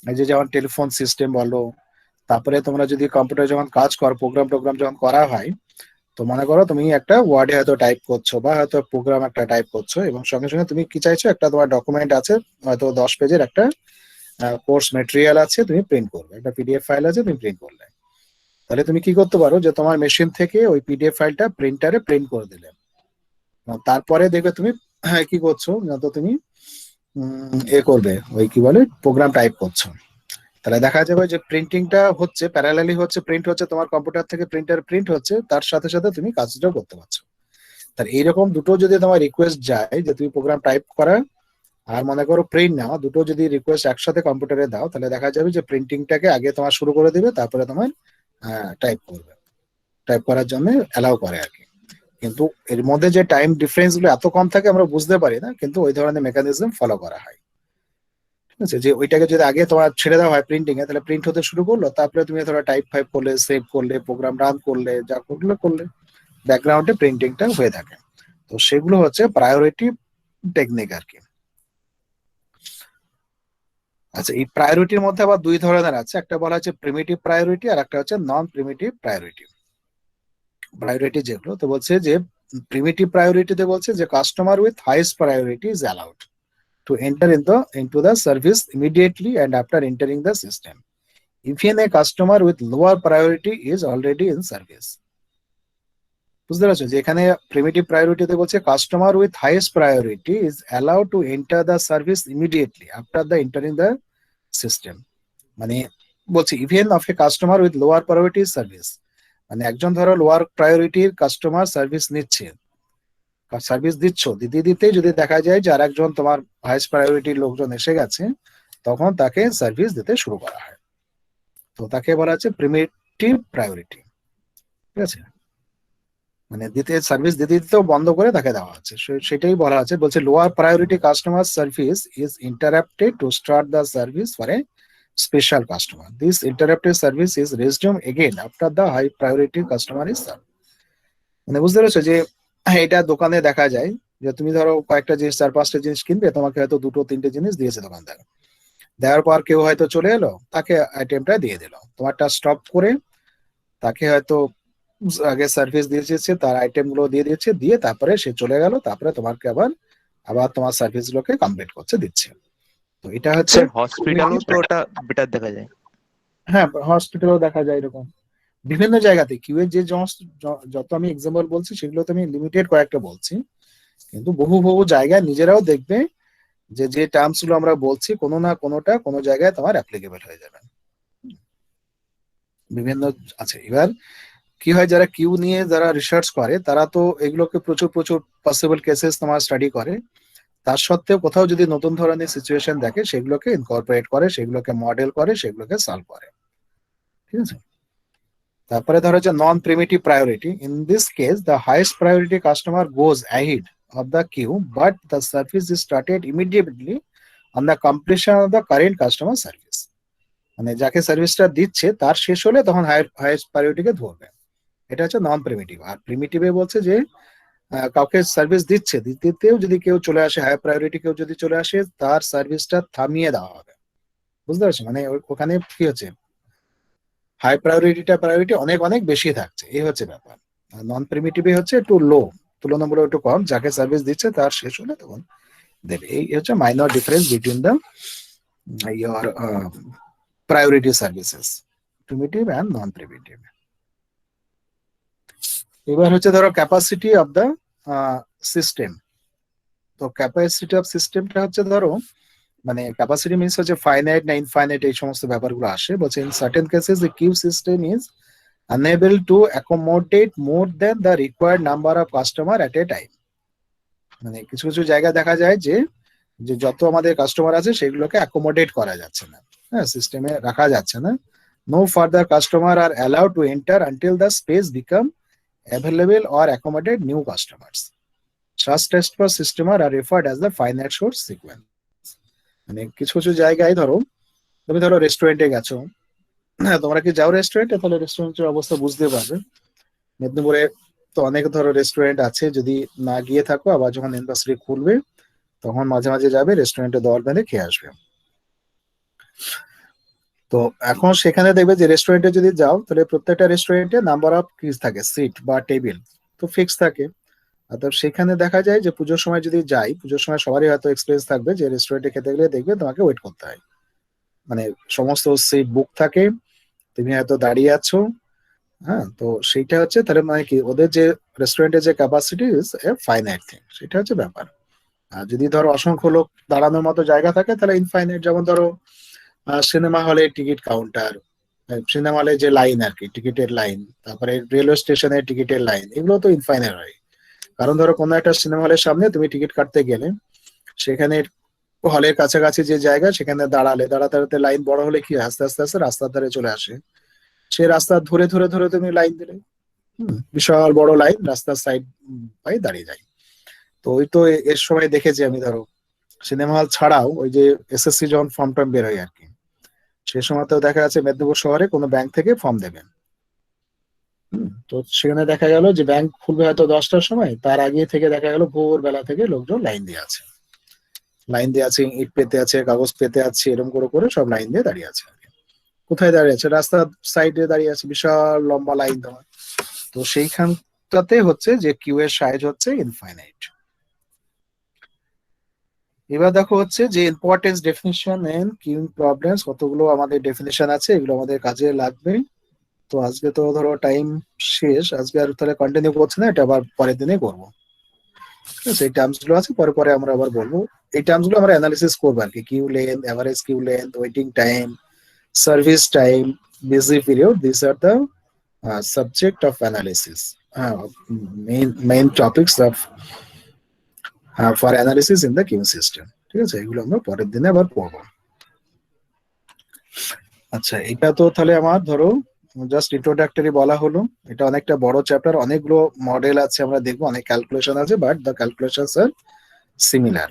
এই যে যেমন টেলিফোন সিস্টেম বলো, তারপরে তোমরা যদি কম্পিউটার যখন কাজ করো, প্রোগ্রাম যখন করা হয়, তো মনে করো তুমি একটা ওয়ার্ডে হয়তো টাইপ করছো বা হয়তো প্রোগ্রাম একটা টাইপ করছো, এবং সঙ্গে সঙ্গে তুমি কি চাইছো, একটা তোমার ডকুমেন্ট আছে হয়তো 10 পেজের একটা কোর্স মেটেরিয়াল আছে, তুমি প্রিন্ট করবে, একটা পিডিএফ ফাইল আছে তুমি প্রিন্ট করলে। তাহলে তুমি কি করতে পারো, যে তোমার মেশিন থেকে ওই পিডিএফ ফাইলটা প্রিন্টারে প্রিন্ট করে দিলে, তারপরে দেখবে তুমি কি করছো, না তো তুমি করবে ওই কি বলে প্রোগ্রাম টাইপ করছো। তাহলে দেখা যাবে যে প্রিন্টিংটা হচ্ছে প্যারালালি হচ্ছে, প্রিন্ট হচ্ছে তোমার কম্পিউটার থেকে, প্রিন্টার প্রিন্ট হচ্ছে, তার সাথে সাথে তুমি কাজটাও করতে পারছো। তাহলে এইরকম দুটো যদি তোমার রিকোয়েস্ট যায় যে তুমি প্রোগ্রাম টাইপ করা আর মনে করো প্রিন্ট নেওয়া, দুটো যদি রিকোয়েস্ট একসাথে কম্পিউটারে দাও, তাহলে দেখা যাবে যে প্রিন্টিংটাকে আগে তোমার শুরু করে দিবে, তারপরে তোমার টাইপ করবে, টাইপ করার জন্য অ্যালাউ করে আর কি। কিন্তু এর মধ্যে যে টাইম ডিফারেন্স গুলো এত কম থাকে আমরা বুঝতে পারি না, কিন্তু ওই ধরনের মেকানিজম ফলো করা হয়। ঠিক আছে, যে ওইটাকে যদি আগে তোমার ছেড়ে দেওয়া হয় প্রিন্টিং এ, তাহলে প্রিন্ট হতে শুরু করলো, তারপরে তুমি ধরো টাইপ ফাইপ করলে, সেভ করলে, প্রোগ্রাম রান করলে, যা করলে করলে ব্যাকগ্রাউন্ডে প্রিন্টিংটা হয়ে থাকে। তো সেগুলো হচ্ছে প্রায়োরিটি টেকনিক আর কি। আচ্ছা, এই প্রায়োরিটির মধ্যে আবার দুই ধরনের আছে, একটা বলা হচ্ছে প্রিমিটিভ প্রায়োরিটি আর একটা হচ্ছে নন প্রিমিটিভ প্রায়োরিটি। প্রায়োরিটি যেগুলো তো বলছে যে প্রিমিটিভ প্রায়োরিটিতে বলছে যে customer with highest priority is allowed to enter into the service immediately and after entering the system. Even a customer with lower priority is already in service. বুঝতে পারছো যে এখানে প্রিমিটিভ প্রায়োরিটিতে বলছে customer with highest priority is allowed to enter the service immediately after the entering the system. মানে বলছি even of A customer with lower priority service, মানে একজন ধরো লোয়ার প্রায়োরিটির কাস্টমার সার্ভিস নিচ্ছে, সার্ভিস দিচ্ছ, দিতে দিতে যদি দেখা যায় যে আর একজন তোমার হাইস্ট প্রায়োরিটির লোকজন এসে গেছে, তখন তাকে সার্ভিস দিতে শুরু করা হয়। তো তাকে বলা হচ্ছে প্রিমিটিভ প্রায়োরিটি। ঠিক আছে, মানে সার্ভিস দিতে দিতেও বন্ধ করে তাকে দেওয়া হচ্ছে, সেটাই বলা আছে। বলছে lower priority customer service is interrupted to start the service for a special customer. This interrupted service is resumed again after the high priority customer is serve. মানে বুঝতে পেরেছো যে এটা দোকানে দেখা যায় যে তুমি ধরো কয়েকটা জিনিস, 4-5টা জিনিস কিনবে, তোমাকে হয়তো 2-3টে জিনিস দিয়েছে দোকানদার, দেওয়ার পর কেউ হয়তো চলে এলো, তাকে আইটেমটা দিয়ে দিল, তোমারটা স্টপ করে তাকে হয়তো আগে সার্ভিস দিয়েছে, তার আইটেম গুলো দিয়ে দিয়েছে, দিয়ে তারপরে সে চলে গেল, তারপরে তোমাকে আবার আবার তোমার সার্ভিস গুলোকে কমপ্লিট করছে, দিচ্ছে। তো এটা হচ্ছে স্যার হসপিটালও তো ওটা বেটার দেখা যায়। হ্যাঁ, হসপিটালও দেখা যায় এরকম বিভিন্ন জায়গাতে। কিউ এর যে যত আমি এক্সাম্পল বলছি সেগুলো তো আমি লিমিটেড কয়েকটা বলছি, কিন্তু বহু বহু জায়গায় নিজেরাও দেখবে যে যে টার্মস গুলো আমরা বলছি কোনো না কোনোটা কোনো জায়গায় তোমার অ্যাপ্লিকেবল হয়ে যাবে। বিভিন্ন আছে। এবার কি হয়, যারা কিউ নিয়ে যারা রিসার্চ করে তারা তো এগুলোকে প্রচুর প্রচুর পসিবল কেসেস তোমার স্টাডি করে, তার সত্ত্বেও কোথাও যদি নতুন ধরনের সিচুয়েশন দেখে সেগুলোকে ইনকর্পোরেট করে, সেগুলোকে মডেল করে, সেগুলোকে সলভ করে। ঠিক আছে, তারপরে ধরো যে non preemptive priority, in this case the highest priority customer goes ahead of the queue, but the service is started immediately on the completion of the current customer service. মানে যাকে সার্ভিসটা দিচ্ছে তার শেষ হলে তখন হাইয়েস্ট প্রায়োরিটিকে ধরবে। এটা হচ্ছে নন প্রিমিটিভ। আর প্রিমিটিভে বলছে যে কাউকে সার্ভিস দিচ্ছে, দিতেও যদি কেউ চলে আসে, হাই প্রায়োরিটি কেউ যদি চলে আসে, তার সার্ভিসটা থামিয়ে দেওয়া হবে। বুঝতে পারছো, মানে ওখানে কি হচ্ছে, হাই প্রায়োরিটি অনেক অনেক বেশি থাকছে, এই হচ্ছে ব্যাপার। নন প্রিমিটিভে হচ্ছে একটু লো, তুলনামূলক একটু কম, যাকে সার্ভিস দিচ্ছে তার শেষ হলে তখন দেবে। এই হচ্ছে minor difference between the your priority services, primitive and non primitive. এবার হচ্ছে ধরো ক্যাপাসিটি অফ দ্য সিস্টেম। তো ক্যাপাসিটি অফ সিস্টেমটা হচ্ছে ধরো, মানে ক্যাপাসিটি মিনস হচ্ছে ফাইনাইট না ইনফাইনাইট, এই সমস্ত ব্যাপারগুলো আসে। বলছে in certain cases the queue system is unable to accommodate more than the required number of customer at a time. মানে কিছু কিছু জায়গায় দেখা যায় যে যত আমাদের কাস্টমার আছে সেগুলোকে অ্যাকোমোডেট করা যাচ্ছে না, হ্যাঁ, সিস্টেমে রাখা যাচ্ছে না। No further customer are allowed to enter until the space become available or accommodate new customers. Such test for system are referred as the finite source sequence. মানে কিছু কিছু জায়গায় ধরো তুমি ধরো রেস্টুরেন্টে গেছো, হ্যাঁ, তোমরা কি যাও রেস্টুরেন্টে, তাহলে রেস্টুরেন্টের অবস্থা বুঝতে পারবে। মেদিনীপুরে তো অনেক ধরো রেস্টুরেন্ট আছে, যদি না গিয়ে থাকো আবার যখন ইন্ডাস্ট্রি খুলবে তখন মাঝে মাঝে যাবে রেস্টুরেন্টে, দর বেঁধে খেয়ে আসবে। তো এখন সেখানে দেখবে যে রেস্টুরেন্টে যদি যাও তাহলে প্রত্যেকটা রেস্টুরেন্টে নাম্বার অফ কি থাকে, সিট বা টেবিল তো ফিক্স থাকে। অর্থাৎ সেখানে দেখা যায় যে পুজোর সময় যদি যাই, পুজোর সময় সবারই হয়তো এক্সপিরিয়েন্স থাকবে যে রেস্টুরেন্টে খেতে গেলে দেখবে তোমাকে ওয়েট করতে হয়, মানে সমস্ত সিট বুক থাকে, তুমি হয়তো দাঁড়িয়ে আছো, হ্যাঁ। তো সেইটা হচ্ছে তাহলে মানে কি, ওদের যে রেস্টুরেন্টের যে capacity is a finite thing, সেটা হচ্ছে ব্যাপার। আর যদি ধরো অসংখ্য লোক দাঁড়ানোর মতো জায়গা থাকে তাহলে ইনফাইনাইট। যেমন ধরো সিনেমা হলে টিকিট কাউন্টার, সিনেমা হলে যে লাইন আর কি, টিকিটের লাইন, তারপরে রেলওয়ে স্টেশনের টিকিটের লাইন, এগুলো তো ইনফাইনাইট হয়। কারণ ধরো কোনো একটা সিনেমা হলের সামনে তুমি টিকিট কাটতে গেলে, সেখানে হলের কাছাকাছি যে জায়গা, সেখানে দাঁড়াতে দাঁড়াতে লাইন বড় হলে কি হয়, আস্তে আস্তে আস্তে রাস্তার ধারে চলে আসে। সে রাস্তা ধরে ধরে ধরে তুমি লাইন দিলে, বিশাল বড় লাইন রাস্তার সাইড পাই দাঁড়িয়ে যায়। তো ওই তো এর সময় দেখেছি আমি, ধরো সিনেমা হল ছাড়াও ওই যে এসএসসি যখন ফর্ম টর্ম বের হয় আর কি, সে সময় তো দেখা যাচ্ছে মেদিনীপুর শহরে কোনো ব্যাংক থেকে ফর্ম দেবেন। তো সেখানে দেখা গেল যে ব্যাংক খুলবে হয়তো 10টার সময়, তার আগে থেকে দেখা গেল ভোরবেলা থেকে লোকজন লাইন দিয়ে আছে, ইট পেতে আছে, কাগজ পেতে আছে, এরকম করে করে সব লাইন দিয়ে দাঁড়িয়ে আছে। কোথায় দাঁড়িয়ে আছে? রাস্তার সাইডে দাঁড়িয়ে আছে, বিশাল লম্বা লাইন দেওয়া। তো সেইখানটাতে হচ্ছে যে কিউ এর সাইজ হচ্ছে ইনফাইনাইট। এবার দেখো হচ্ছে যে importance definition and queueing problems, কতগুলো আমাদের ডেফিনিশন আছে, এগুলো আমাদের কাজে লাগবে। তো আজকে তো ধরো টাইম শেষ, আজকে আর তাহলে কন্টিনিউ করছি না, এটা আবার পরের দিনে করবো। ঠিক আছে, এই টার্মস গুলো আছে, পরে পরে আমরা আবার বলবো। এই টার্মস গুলো আমরা অ্যানালিসিস করবো আর কি, queue length, average queue length, waiting time, service time, busy period, this are the subject of analysis, main topics of for analysis in the queue system. ঠিক আছে, এগুলো আমরা পরের দিনে আবার পড়বো। আচ্ছা, এটা তো তাহলে আমার ধরো জাস্ট ইন্ট্রোডাক্টরি বলা হলো। এটা অনেকটা বড় চ্যাপ্টার, অনেকগুলো মডেল আছে, আমরা দেখবো অনেক ক্যালকুলেশন আছে, but the calculations are similar.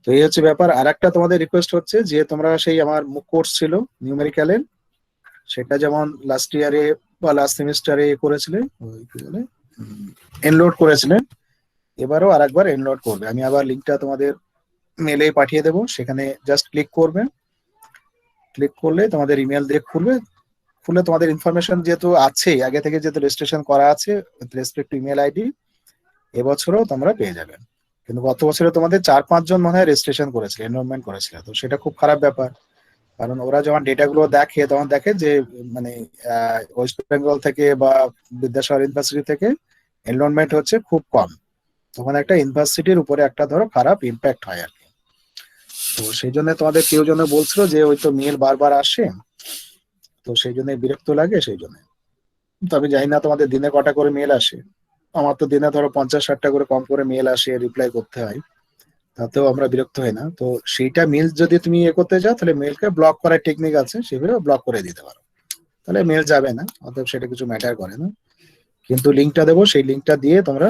তো এই হচ্ছে ব্যাপার। আর একটা তোমাদের রিকোয়েস্ট হচ্ছে যে তোমরা সেই আমার কোর্স ছিল নিউমেরিক্যালের, সেটা যেমন লাস্ট ইয়ারে বা লাস্ট সেমিস্টারে করেছিলে, ওই কি বলে এনলোড করেছিলেন, এবারও আরেকবার এনলোড করবে। আমি আবার লিঙ্কটা তোমাদের মেলে পাঠিয়ে দেবো, সেখানে জাস্ট ক্লিক করবে। ক্লিক করলে তোমাদের ইমেল দিয়ে খুলে তোমাদের ইনফরমেশন যেহেতু আছে আগে থেকে, যেহেতু রেজিস্ট্রেশন করা আছে রেসপেক্ট টু ইমেল আইডি, এবছরও তোমরা পেয়ে যাবেন। কিন্তু গত বছরে তোমাদের 4-5 জন মনে হয় রেজিস্ট্রেশন করেছিল, এনরোলমেন্ট করেছিল। তো সেটা খুব খারাপ ব্যাপার, কারণ ওরা যখন ডেটাগুলো দেখে তখন দেখে যে মানে ওয়েস্ট বেঙ্গল থেকে বা বিদ্যাসাগর ইউনিভার্সিটি থেকে এনরোলমেন্ট হচ্ছে খুব কম, তখন একটা ইউনিভার্সিটির উপরে একটা ধরো খারাপ ইম্প্যাক্ট হয় আর কি। তো সেই জন্য তোমাদের কেউ জন বলছিল যে ওই তো মেল বারবার আসে, তো সেই জন্য বিরক্ত লাগে, সেই জন্য। তো আমি জানি না তোমাদের দিনে কটা করে মেল আসে, আমার তো দিনে ধরো 50-60টা করে কম করে মেল আসে, রিপ্লাই করতে হয়, তাতেও আমরা বিরক্ত হই না। তো সেইটা মেল যদি তুমি করতে যাও, তাহলে মেলকে ব্লক করার টেকনিক আছে, সেগুলো ব্লক করে দিতে পারো, তাহলে মেল যাবে না, অতএব সেটা কিছু ম্যাটার করে না। কিন্তু লিঙ্কটা দেবো, সেই লিঙ্কটা দিয়ে তোমরা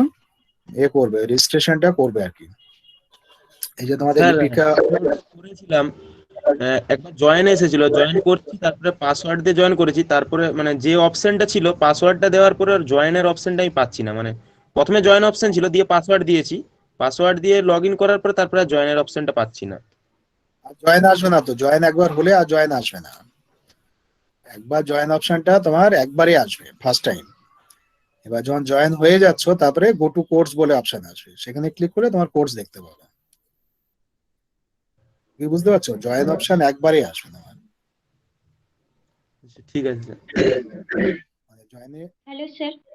করবে, রেজিস্ট্রেশনটা করবে আর কি। এই যে তোমাদের স্যার লিপিকা করেছিলাম, একবার জয়েন এসেছিল, জয়েন করছি, তারপরে পাসওয়ার্ড দিয়ে জয়েন করেছি, তারপরে মানে যে অপশনটা ছিল পাসওয়ার্ডটা দেওয়ার পরে জয়েনের অপশনটা আমি পাচ্ছি না। মানে প্রথমে জয়েন অপশন ছিল, দিয়ে পাসওয়ার্ড দিয়েছি, পাসওয়ার্ড দিয়ে লগ ইন করার পরে তারপরে জয়েনের অপশনটা পাচ্ছি না। জয়েন আসবে না, তো জয়েন একবার হলে আর জয়েন আসবে না। একবার জয়েন অপশনটা তোমার একবারই আসবে, ফার্স্ট টাইম। এবার যখন জয়েন হয়ে যাচ্ছ, তারপরে গো টু কোর্স বলে অপশন আসবে, সেখানে ক্লিক করে তোমার কোর্স দেখতে পাবে। কি বুঝতে পারছো? জয়েন অপশন একবারই আসবে না, ঠিক আছে স্যার। মানে জয়েনে হ্যালো স্যার।